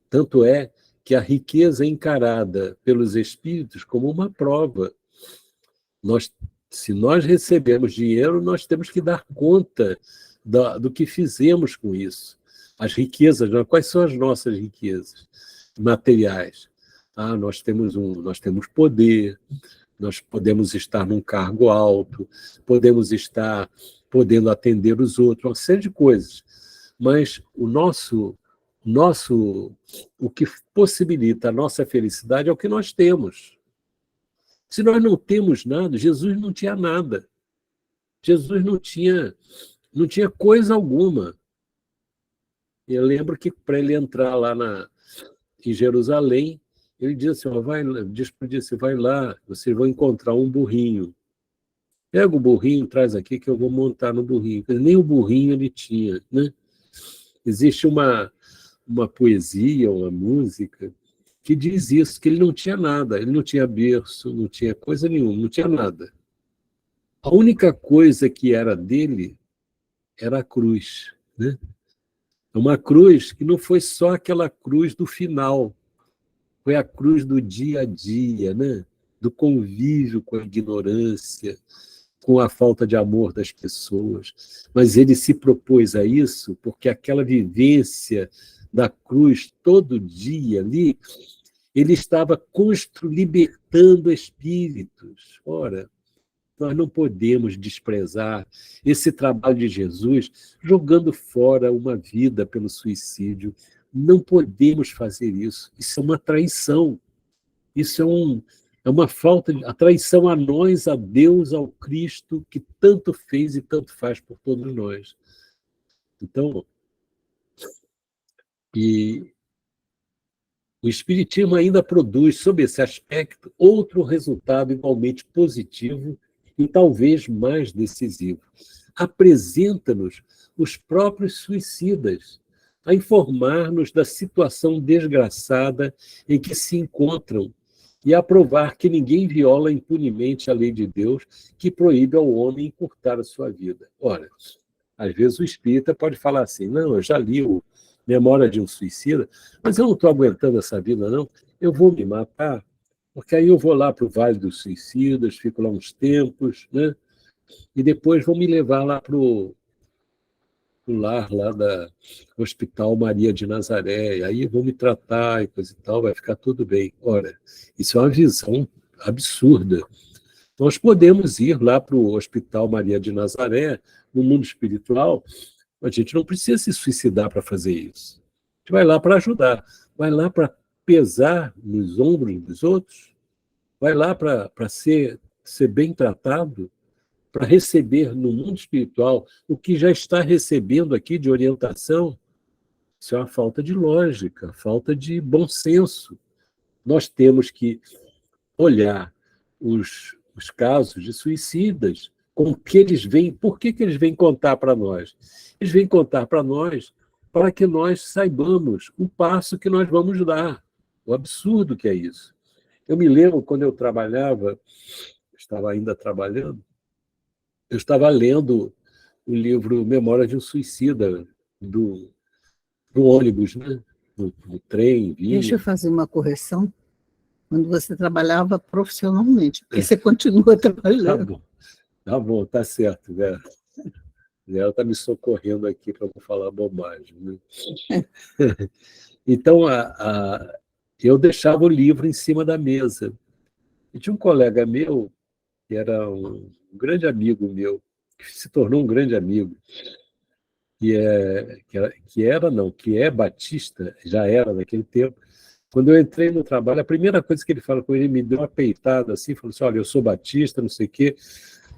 Tanto é que a riqueza é encarada pelos espíritos como uma prova. Se nós recebemos dinheiro, nós temos que dar conta do que fizemos com isso. As riquezas, quais são as nossas riquezas materiais? Nós temos poder, nós podemos estar num cargo alto, podemos estar podendo atender os outros, uma série de coisas. Mas o que possibilita a nossa felicidade é o que nós temos. Se nós não temos nada, Jesus não tinha nada. Jesus não tinha coisa alguma. Eu lembro que para ele entrar lá em Jerusalém, ele disse assim, vai lá, vocês vão encontrar um burrinho. Pega o burrinho, traz aqui que eu vou montar no burrinho. Nem o burrinho ele tinha, né? Existe uma poesia, uma música, que diz isso, que ele não tinha nada, ele não tinha berço, não tinha coisa nenhuma, não tinha nada. A única coisa que era dele era a cruz, né? Uma cruz que não foi só aquela cruz do final, foi a cruz do dia a dia, né? Do convívio com a ignorância, com a falta de amor das pessoas. Mas ele se propôs a isso porque aquela vivência da cruz todo dia ali, ele estava libertando espíritos. Ora, nós não podemos desprezar esse trabalho de Jesus jogando fora uma vida pelo suicídio. Não podemos fazer isso. Isso é uma traição. Isso é uma falta de a traição a nós, a Deus, ao Cristo, que tanto fez e tanto faz por todos nós. Então, e o Espiritismo ainda produz, sob esse aspecto, outro resultado igualmente positivo e talvez mais decisivo. Apresenta-nos os próprios suicidas, a informar-nos da situação desgraçada em que se encontram e a provar que ninguém viola impunemente a lei de Deus que proíbe ao homem encurtar a sua vida. Ora, às vezes o espírita pode falar assim, não, eu já li o Memória de um Suicida, mas eu não estou aguentando essa vida, não. Eu vou me matar, porque aí eu vou lá para o Vale dos Suicidas, fico lá uns tempos, né? E depois vão me levar lá para o lar lá da Hospital Maria de Nazaré, e aí vão me tratar e coisa e tal, vai ficar tudo bem. Ora, isso é uma visão absurda. Nós podemos ir lá para o Hospital Maria de Nazaré, no mundo espiritual, a gente não precisa se suicidar para fazer isso. A gente vai lá para ajudar, vai lá para pesar nos ombros dos outros, vai lá para ser bem tratado, para receber no mundo espiritual o que já está recebendo aqui de orientação. Isso é uma falta de lógica, falta de bom senso. Nós temos que olhar os casos de suicidas, com que eles vêm, por que eles vêm contar para nós? Eles vêm contar para nós para que nós saibamos o passo que nós vamos dar, o absurdo que é isso. Eu me lembro, quando eu trabalhava, estava ainda trabalhando, eu estava lendo o livro Memória de um Suicida, do ônibus, né? No trem, vinha. Deixa eu fazer uma correção. Quando você trabalhava profissionalmente, porque você continua trabalhando. Tá bom, tá certo, Vera. Ela está me socorrendo aqui para não falar bobagem. Né? Então, eu deixava o livro em cima da mesa. E tinha um colega meu, que era um grande amigo meu, que se tornou um grande amigo, que é batista, já era naquele tempo, Quando eu entrei no trabalho, a primeira coisa que ele fala com ele, me deu uma peitada assim, falou assim, olha, eu sou batista, não sei o quê.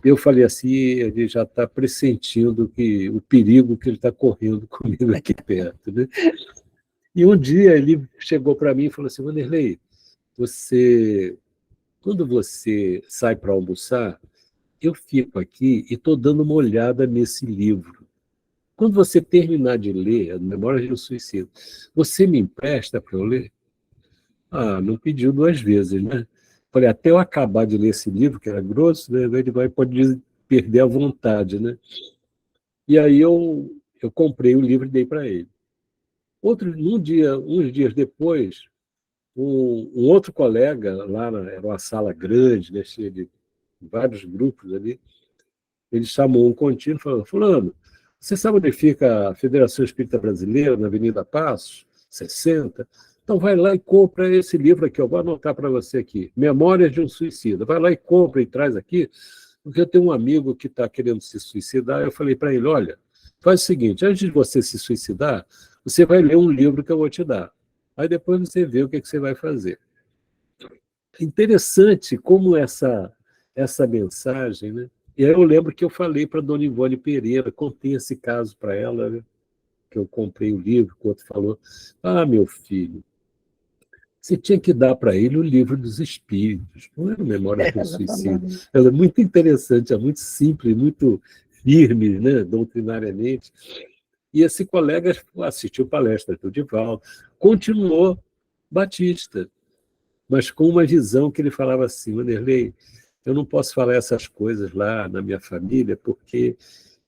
Eu falei assim, ele já está pressentindo o perigo que ele está correndo comigo aqui perto, né? E um dia ele chegou para mim e falou assim, Wanderley, quando você sai para almoçar, eu fico aqui e estou dando uma olhada nesse livro. Quando você terminar de ler A Memória de um Suicida, você me empresta para eu ler? Ah, não pediu duas vezes, né? Falei, até eu acabar de ler esse livro, que era grosso, né, pode perder a vontade, né? E aí eu comprei o livro e dei para ele. Uns dias depois, um outro colega, era uma sala grande, né, cheia de vários grupos ali, ele chamou um contínuo e falou, fulano, você sabe onde fica a Federação Espírita Brasileira, na Avenida Passos, 60? Então vai lá e compra esse livro aqui, eu vou anotar para você aqui, Memórias de um Suicida. Vai lá e compra e traz aqui, porque eu tenho um amigo que está querendo se suicidar. Eu falei para ele, olha, faz o seguinte, antes de você se suicidar, você vai ler um livro que eu vou te dar. Aí depois você vê o que você vai fazer. É interessante como essa mensagem, né? E aí eu lembro que eu falei para a dona Ivone Pereira, contei esse caso para ela, né? Que eu comprei o livro, que o outro falou, ah, meu filho, você tinha que dar para ele o livro dos espíritos, não era Memória de um Suicídio. Ela é muito interessante, é muito simples, muito firme, né, doutrinariamente. E esse colega assistiu palestra do Divaldo, continuou batista, mas com uma visão que ele falava assim, Wanderley, eu não posso falar essas coisas lá na minha família, porque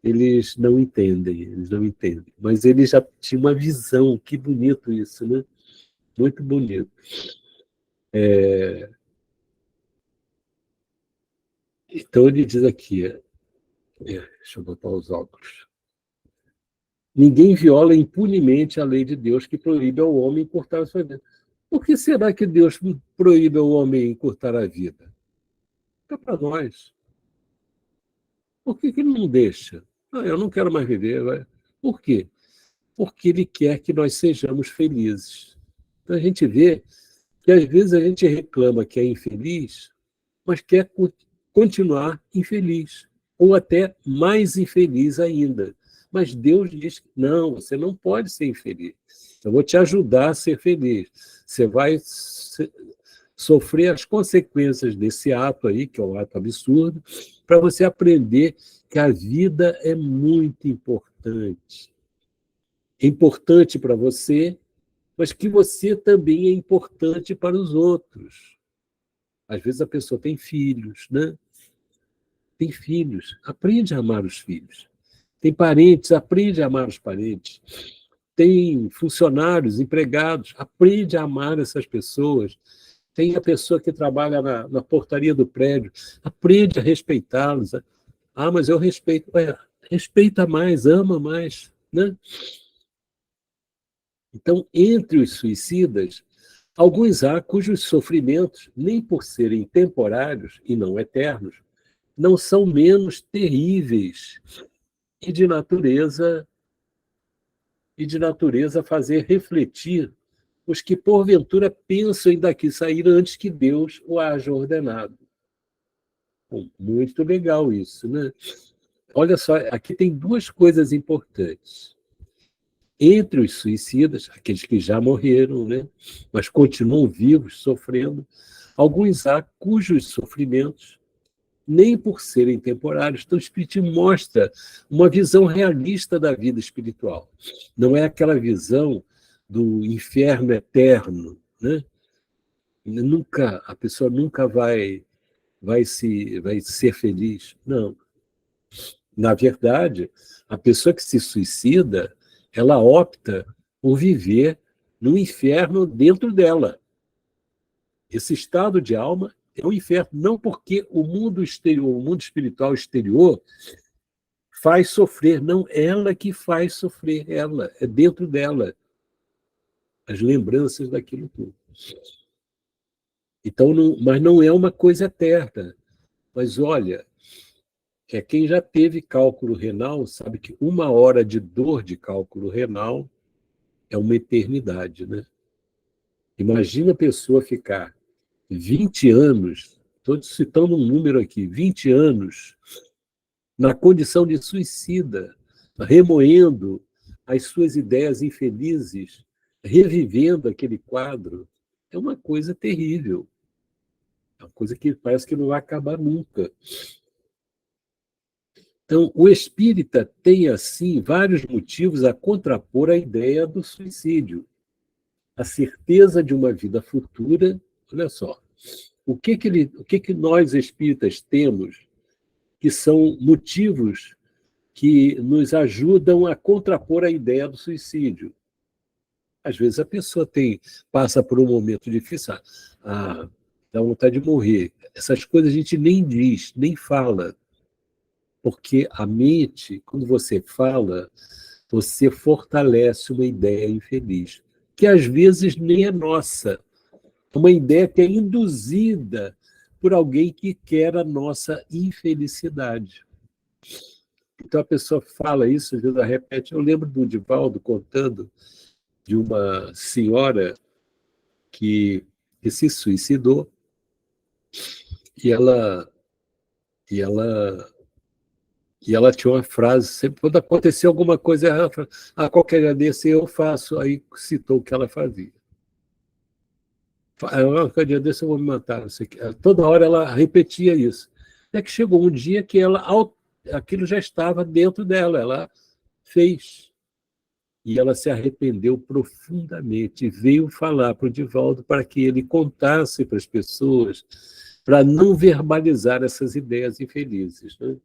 eles não entendem. Mas ele já tinha uma visão, que bonito isso, né? Muito bonito. Então ele diz aqui, deixa eu botar os óculos. Ninguém viola impunemente a lei de Deus que proíbe ao homem encurtar a sua vida. Por que será que Deus proíbe ao homem encurtar a vida? Fica para nós. Por que ele não deixa? Ah, eu não quero mais viver. Vai. Por quê? Porque ele quer que nós sejamos felizes. Então a gente vê que às vezes a gente reclama que é infeliz, mas quer continuar infeliz, ou até mais infeliz ainda. Mas Deus diz que não, você não pode ser infeliz. Eu vou te ajudar a ser feliz. Você vai sofrer as consequências desse ato aí, que é um ato absurdo, para você aprender que a vida é muito importante. É importante para você, mas que você também é importante para os outros. Às vezes a pessoa tem filhos, né? Tem filhos, aprende a amar os filhos. Tem parentes, aprende a amar os parentes. Tem funcionários, empregados, aprende a amar essas pessoas. Tem a pessoa que trabalha na portaria do prédio, aprende a respeitá-los. Ah, mas eu respeito. Respeita mais, ama mais, né? Então, entre os suicidas, alguns há cujos sofrimentos, nem por serem temporários e não eternos, não são menos terríveis e de natureza fazer refletir os que porventura pensam em daqui sair antes que Deus o haja ordenado. Bom, muito legal isso, né? Olha só, aqui tem duas coisas importantes. Entre os suicidas, aqueles que já morreram, né, mas continuam vivos, sofrendo, alguns há cujos sofrimentos, nem por serem temporários, então o Espiritismo mostra uma visão realista da vida espiritual. Não é aquela visão do inferno eterno, né? A pessoa nunca vai ser feliz. Não. Na verdade, a pessoa que se suicida, ela opta por viver no inferno dentro dela. Esse estado de alma é um inferno, não porque o mundo exterior, o mundo espiritual exterior, faz sofrer, não, ela que faz sofrer, ela, é dentro dela, as lembranças daquilo tudo. Então, mas não é uma coisa eterna. Mas olha, quem já teve cálculo renal sabe que 1 hora de dor de cálculo renal é uma eternidade, né? Imagina a pessoa ficar 20 anos, estou citando um número aqui, 20 anos, na condição de suicida, remoendo as suas ideias infelizes, revivendo aquele quadro. É uma coisa terrível. É uma coisa que parece que não vai acabar nunca. Então, o espírita tem, assim, vários motivos a contrapor a ideia do suicídio. A certeza de uma vida futura, olha só, o que nós espíritas temos que são motivos que nos ajudam a contrapor a ideia do suicídio? Às vezes a pessoa passa por um momento difícil, dá vontade de morrer. Essas coisas a gente nem diz, nem fala, porque a mente, quando você fala, você fortalece uma ideia infeliz, que às vezes nem é nossa, uma ideia que é induzida por alguém que quer a nossa infelicidade. Então a pessoa fala isso, às vezes ela repete. Eu lembro do Divaldo contando de uma senhora que se suicidou e ela tinha uma frase, sempre quando acontecia alguma coisa errada, qualquer dia desse eu faço, aí citou o que ela fazia. Qualquer dia desse eu vou me matar. Não sei o quê. Toda hora ela repetia isso. Até que chegou um dia que aquilo já estava dentro dela, ela fez. E ela se arrependeu profundamente e veio falar para o Divaldo para que ele contasse para as pessoas, para não verbalizar essas ideias infelizes, né?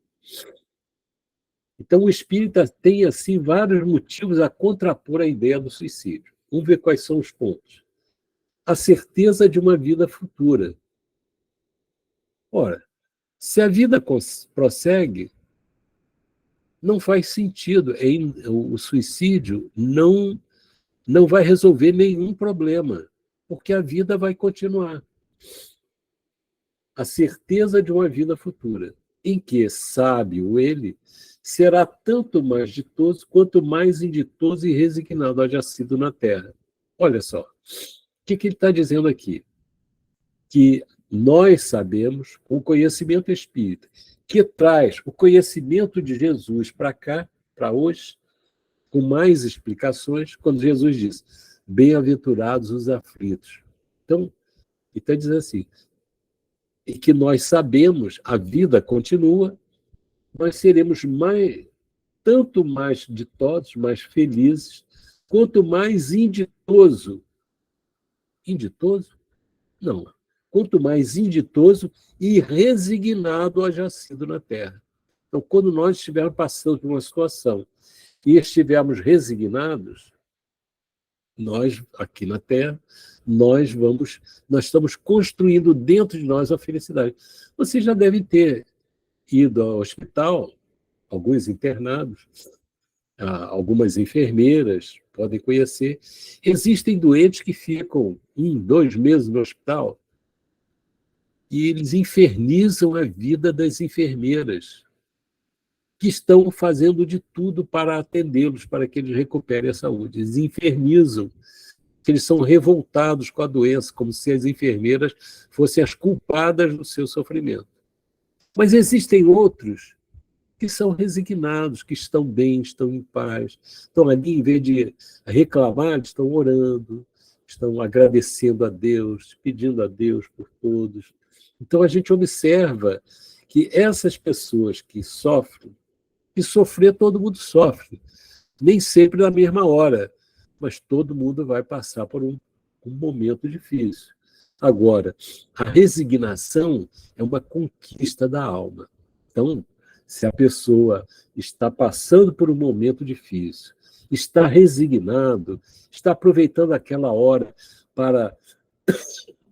Então, o espírita tem, assim, vários motivos a contrapor a ideia do suicídio. Vamos ver quais são os pontos. A certeza de uma vida futura. Ora, se a vida prossegue, não faz sentido. O suicídio não vai resolver nenhum problema, porque a vida vai continuar. A certeza de uma vida futura, em que, sábio ele, será tanto mais ditoso quanto mais inditoso e resignado haja sido na terra. Olha só, o que ele está dizendo aqui? Que nós sabemos, com o conhecimento espírita, que traz o conhecimento de Jesus para cá, para hoje, com mais explicações, quando Jesus diz: bem-aventurados os aflitos. Então, ele está dizendo assim, e que nós sabemos, a vida continua, nós seremos tanto mais ditosos, mais felizes, quanto mais inditoso. Inditoso? Não. Quanto mais inditoso e resignado haja sido na Terra. Então, quando nós estivermos passando por uma situação e estivermos resignados, nós, aqui na Terra, nós estamos construindo dentro de nós a felicidade. Vocês já devem ter ido ao hospital, alguns internados, algumas enfermeiras podem conhecer. Existem doentes que ficam 2 meses no hospital e eles infernizam a vida das enfermeiras, que estão fazendo de tudo para atendê-los, para que eles recuperem a saúde. Eles infernizam, que eles são revoltados com a doença, como se as enfermeiras fossem as culpadas do seu sofrimento. Mas existem outros que são resignados, que estão bem, estão em paz, estão ali, em vez de reclamar, estão orando, estão agradecendo a Deus, pedindo a Deus por todos. Então, a gente observa que essas pessoas que sofrem, e sofrer todo mundo sofre, nem sempre na mesma hora, mas todo mundo vai passar por um momento difícil. Agora, a resignação é uma conquista da alma. Então, se a pessoa está passando por um momento difícil, está resignado, está aproveitando aquela hora para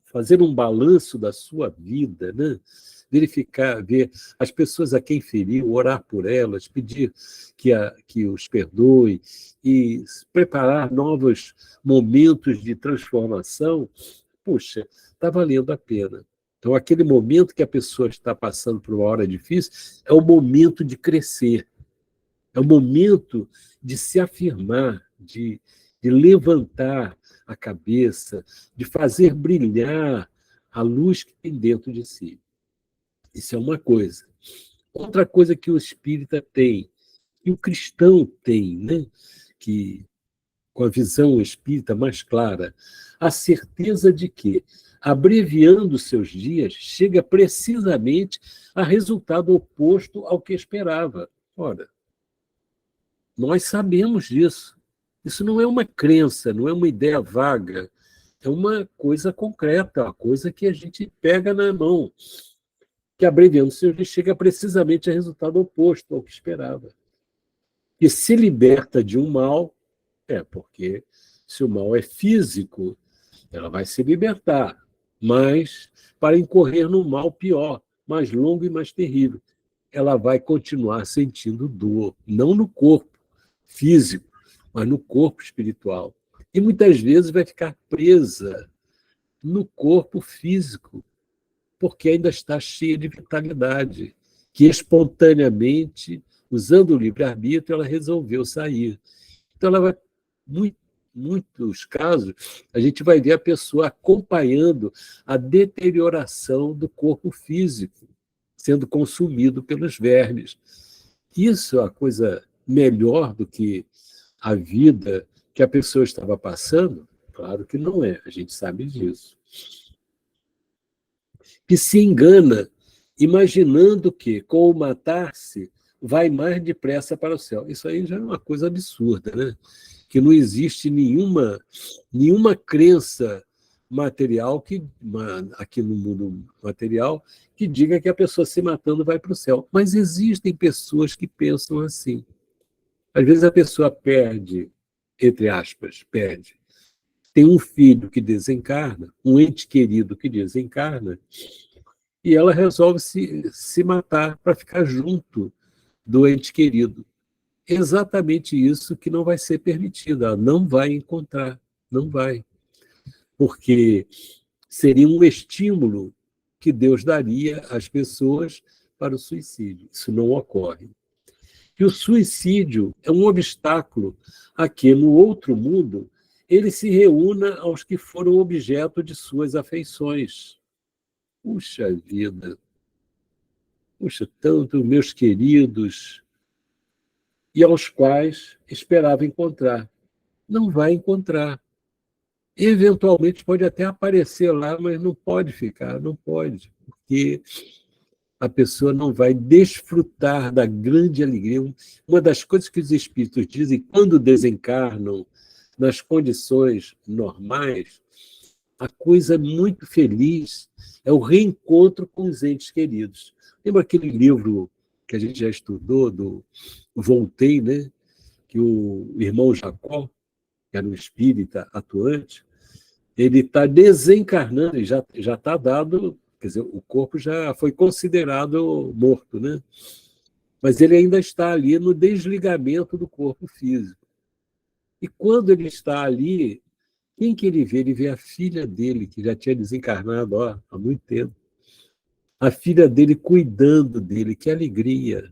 fazer um balanço da sua vida, né? Verificar, ver as pessoas a quem feriu, orar por elas, pedir que os perdoe e preparar novos momentos de transformação, puxa, está valendo a pena. Então, aquele momento que a pessoa está passando por uma hora difícil é o momento de crescer, é o momento de se afirmar, de de levantar a cabeça, de fazer brilhar a luz que tem dentro de si. Isso é uma coisa. Outra coisa que o espírita tem, que o cristão tem, né? Que, com a visão espírita mais clara, a certeza de que, abreviando seus dias, chega precisamente a resultado oposto ao que esperava. Ora, nós sabemos disso. Isso não é uma crença, não é uma ideia vaga, é uma coisa concreta, uma coisa que a gente pega na mão, que abreviando seus dias chega precisamente a resultado oposto ao que esperava. E se liberta de um mal, porque se o mal é físico, ela vai se libertar, mas para incorrer num mal pior, mais longo e mais terrível. Ela vai continuar sentindo dor, não no corpo físico, mas no corpo espiritual. E muitas vezes vai ficar presa no corpo físico, porque ainda está cheia de vitalidade, que espontaneamente, usando o livre-arbítrio, ela resolveu sair. Então, ela vai, muitos casos, a gente vai ver a pessoa acompanhando a deterioração do corpo físico, sendo consumido pelos vermes. Isso é a coisa melhor do que a vida que a pessoa estava passando? Claro que não é, a gente sabe disso. Que se engana, imaginando que, com o matar-se, vai mais depressa para o céu. Isso aí já é uma coisa absurda, né? Que não existe nenhuma crença material aqui no mundo material que diga que a pessoa se matando vai para o céu. Mas existem pessoas que pensam assim. Às vezes a pessoa perde, entre aspas, perde. Tem um filho que desencarna, um ente querido que desencarna, e ela resolve se matar para ficar junto do ente querido. Exatamente isso que não vai ser permitido, ela não vai encontrar, não vai. Porque seria um estímulo que Deus daria às pessoas para o suicídio. Isso não ocorre. Que o suicídio é um obstáculo a que, no outro mundo, ele se reúna aos que foram objeto de suas afeições. Puxa vida! Puxa, tanto meus queridos, e aos quais esperava encontrar. Não vai encontrar. Eventualmente pode até aparecer lá, mas não pode ficar, não pode, porque a pessoa não vai desfrutar da grande alegria. Uma das coisas que os espíritos dizem, quando desencarnam nas condições normais, a coisa muito feliz é o reencontro com os entes queridos. Lembra aquele livro que a gente já estudou, do Voltaire, né? Que o irmão Jacó, que era um espírita atuante, ele está desencarnando, e já está dado, quer dizer, o corpo já foi considerado morto, né? Mas ele ainda está ali no desligamento do corpo físico. E quando ele está ali, quem que ele vê? Ele vê a filha dele, que já tinha desencarnado há muito tempo. A filha dele cuidando dele, que alegria,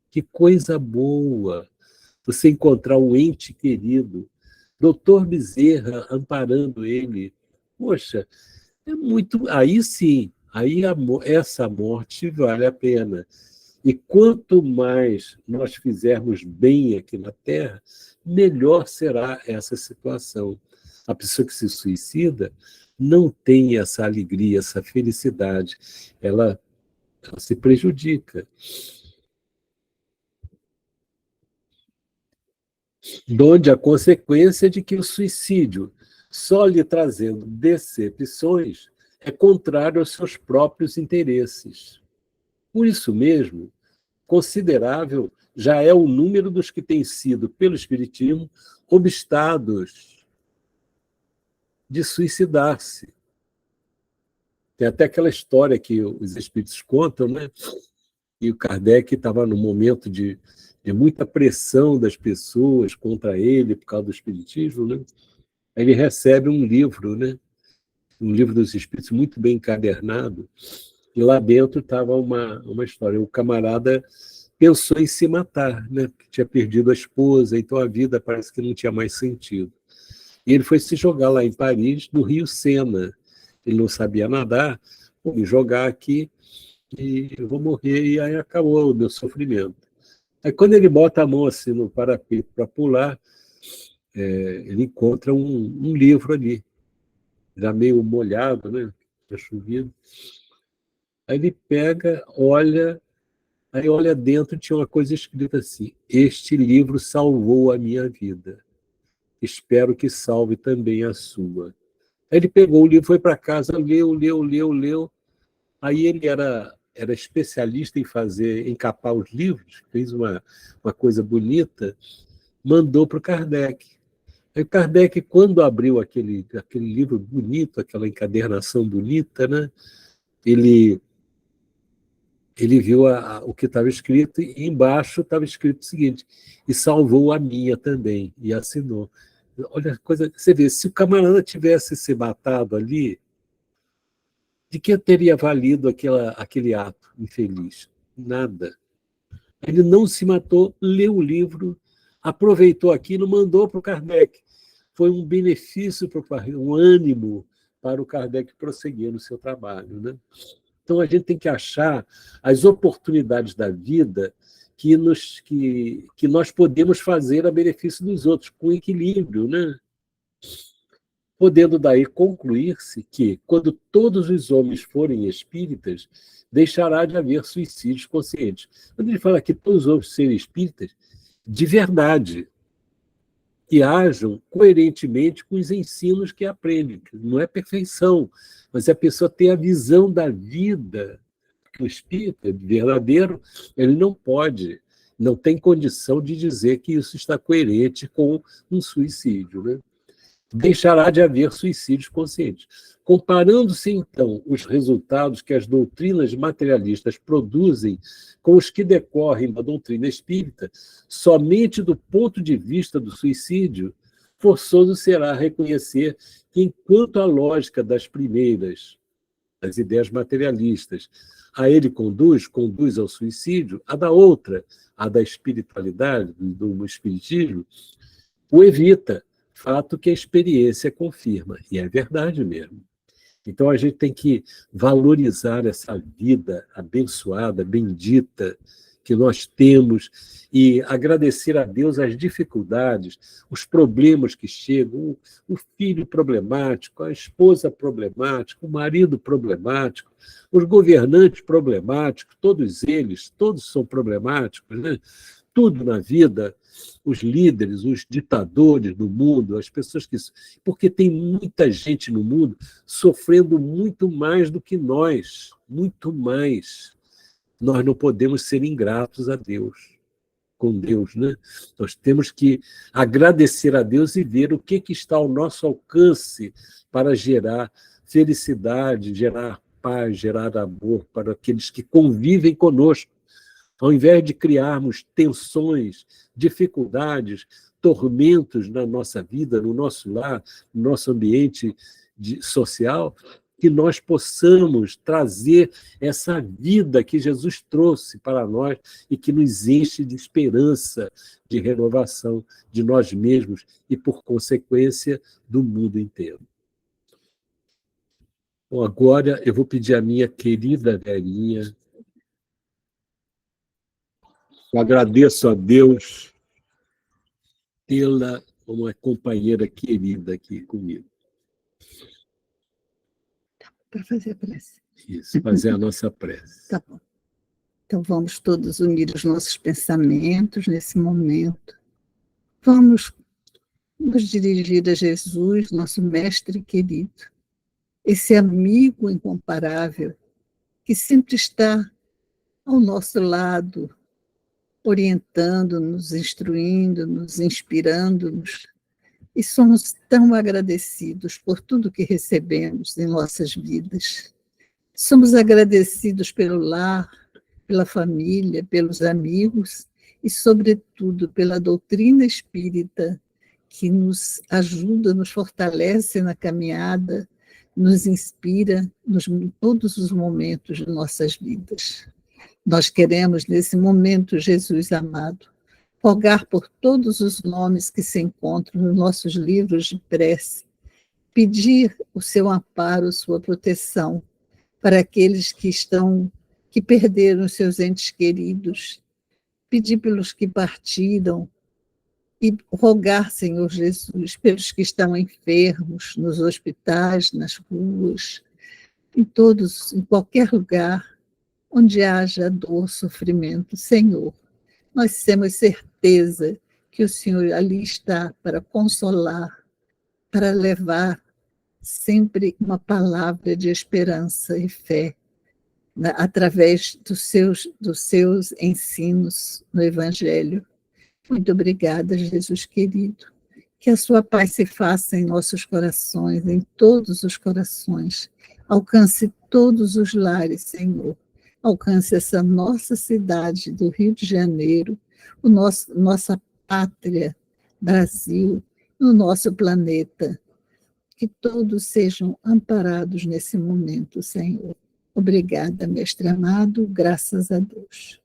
que coisa boa você encontrar um ente querido. Doutor Bezerra amparando ele. Poxa, é muito. Aí sim, aí essa morte vale a pena. E quanto mais nós fizermos bem aqui na Terra, melhor será essa situação. A pessoa que se suicida não tem essa alegria, essa felicidade. Ela se prejudica. Donde a consequência de que o suicídio, só lhe trazendo decepções, é contrário aos seus próprios interesses. Por isso mesmo, considerável já é o número dos que têm sido, pelo Espiritismo, obstados de suicidar-se. Tem até aquela história que os espíritos contam, né? E o Kardec estava num momento de muita pressão das pessoas contra ele por causa do espiritismo, né? Aí ele recebe um livro, né? Um livro dos espíritos muito bem encadernado, e lá dentro estava uma história. O camarada pensou em se matar, né? Porque tinha perdido a esposa, então a vida parece que não tinha mais sentido. E ele foi se jogar lá em Paris, no Rio Sena. Ele não sabia nadar, vou me jogar aqui e eu vou morrer, e aí acabou o meu sofrimento. Aí quando ele bota a mão assim no parapeito para pular, ele encontra um livro ali, já meio molhado, né? Já chovido. Aí ele pega, olha, aí olha dentro, tinha uma coisa escrita assim: este livro salvou a minha vida. Espero que salve também a sua. Aí ele pegou o livro, foi para casa, leu. Aí ele era especialista em encapar os livros, fez uma coisa bonita, mandou para o Kardec. Aí o Kardec, quando abriu aquele livro bonito, aquela encadernação bonita, né, ele viu o que estava escrito, e embaixo estava escrito o seguinte: e salvou a minha também, e assinou. Olha a coisa, você vê, se o camarada tivesse se matado ali, de que teria valido aquele ato infeliz? Nada. Ele não se matou, leu o livro, aproveitou aquilo, mandou para o Kardec. Foi um benefício, um ânimo para o Kardec prosseguir no seu trabalho, né? Então, a gente tem que achar as oportunidades da vida que nós podemos fazer a benefício dos outros, com equilíbrio, né? Podendo daí concluir-se que, quando todos os homens forem espíritas, deixará de haver suicídios conscientes. Quando ele fala que todos os homens serem espíritas, de verdade, que ajam coerentemente com os ensinos que aprendem. Não é perfeição, mas a pessoa tem a visão da vida. O espírita verdadeiro, ele não tem condição de dizer que isso está coerente com um suicídio, né? Deixará de haver suicídios conscientes. Comparando-se, então, os resultados que as doutrinas materialistas produzem com os que decorrem da doutrina espírita, somente do ponto de vista do suicídio, forçoso será reconhecer que, enquanto a lógica das primeiras, as ideias materialistas, a ele conduz ao suicídio, a da outra, a da espiritualidade, do espiritismo, o evita, fato que a experiência confirma, e é verdade mesmo. Então, a gente tem que valorizar essa vida abençoada, bendita, que nós temos, e agradecer a Deus as dificuldades, os problemas que chegam, o filho problemático, a esposa problemática, o marido problemático, os governantes problemáticos, todos são problemáticos, né? Tudo na vida, os líderes, os ditadores do mundo, as pessoas que... Porque tem muita gente no mundo sofrendo muito mais do que nós, muito mais. Nós não podemos ser ingratos a Deus, com Deus, né? Nós temos que agradecer a Deus e ver o que está ao nosso alcance para gerar felicidade, gerar paz, gerar amor para aqueles que convivem conosco. Ao invés de criarmos tensões, dificuldades, tormentos na nossa vida, no nosso lar, no nosso ambiente social, que nós possamos trazer essa vida que Jesus trouxe para nós e que nos enche de esperança, de renovação de nós mesmos e, por consequência, do mundo inteiro. Bom, agora eu vou pedir à minha querida Verinha. Eu agradeço a Deus tê-la como uma companheira querida aqui comigo. Para fazer a prece. Isso, fazer a nossa prece. Tá bom. Então, vamos todos unir os nossos pensamentos nesse momento. Vamos nos dirigir a Jesus, nosso mestre querido, esse amigo incomparável, que sempre está ao nosso lado, orientando-nos, instruindo-nos, inspirando-nos. E somos tão agradecidos por tudo que recebemos em nossas vidas. Somos agradecidos pelo lar, pela família, pelos amigos e, sobretudo, pela doutrina espírita, que nos ajuda, nos fortalece na caminhada, nos inspira em todos os momentos de nossas vidas. Nós queremos, nesse momento, Jesus amado, rogar por todos os nomes que se encontram nos nossos livros de prece, pedir o seu amparo, sua proteção para aqueles que perderam seus entes queridos, pedir pelos que partiram e rogar, Senhor Jesus, pelos que estão enfermos, nos hospitais, nas ruas, em qualquer lugar onde haja dor, sofrimento. Senhor, nós temos certeza que o Senhor ali está para consolar, para levar sempre uma palavra de esperança e fé, através dos seus ensinos no Evangelho. Muito obrigada, Jesus querido. Que a sua paz se faça em nossos corações, em todos os corações. Alcance todos os lares, Senhor. Alcance essa nossa cidade do Rio de Janeiro, nossa pátria, Brasil, no nosso planeta. Que todos sejam amparados nesse momento, Senhor. Obrigada, mestre amado, graças a Deus.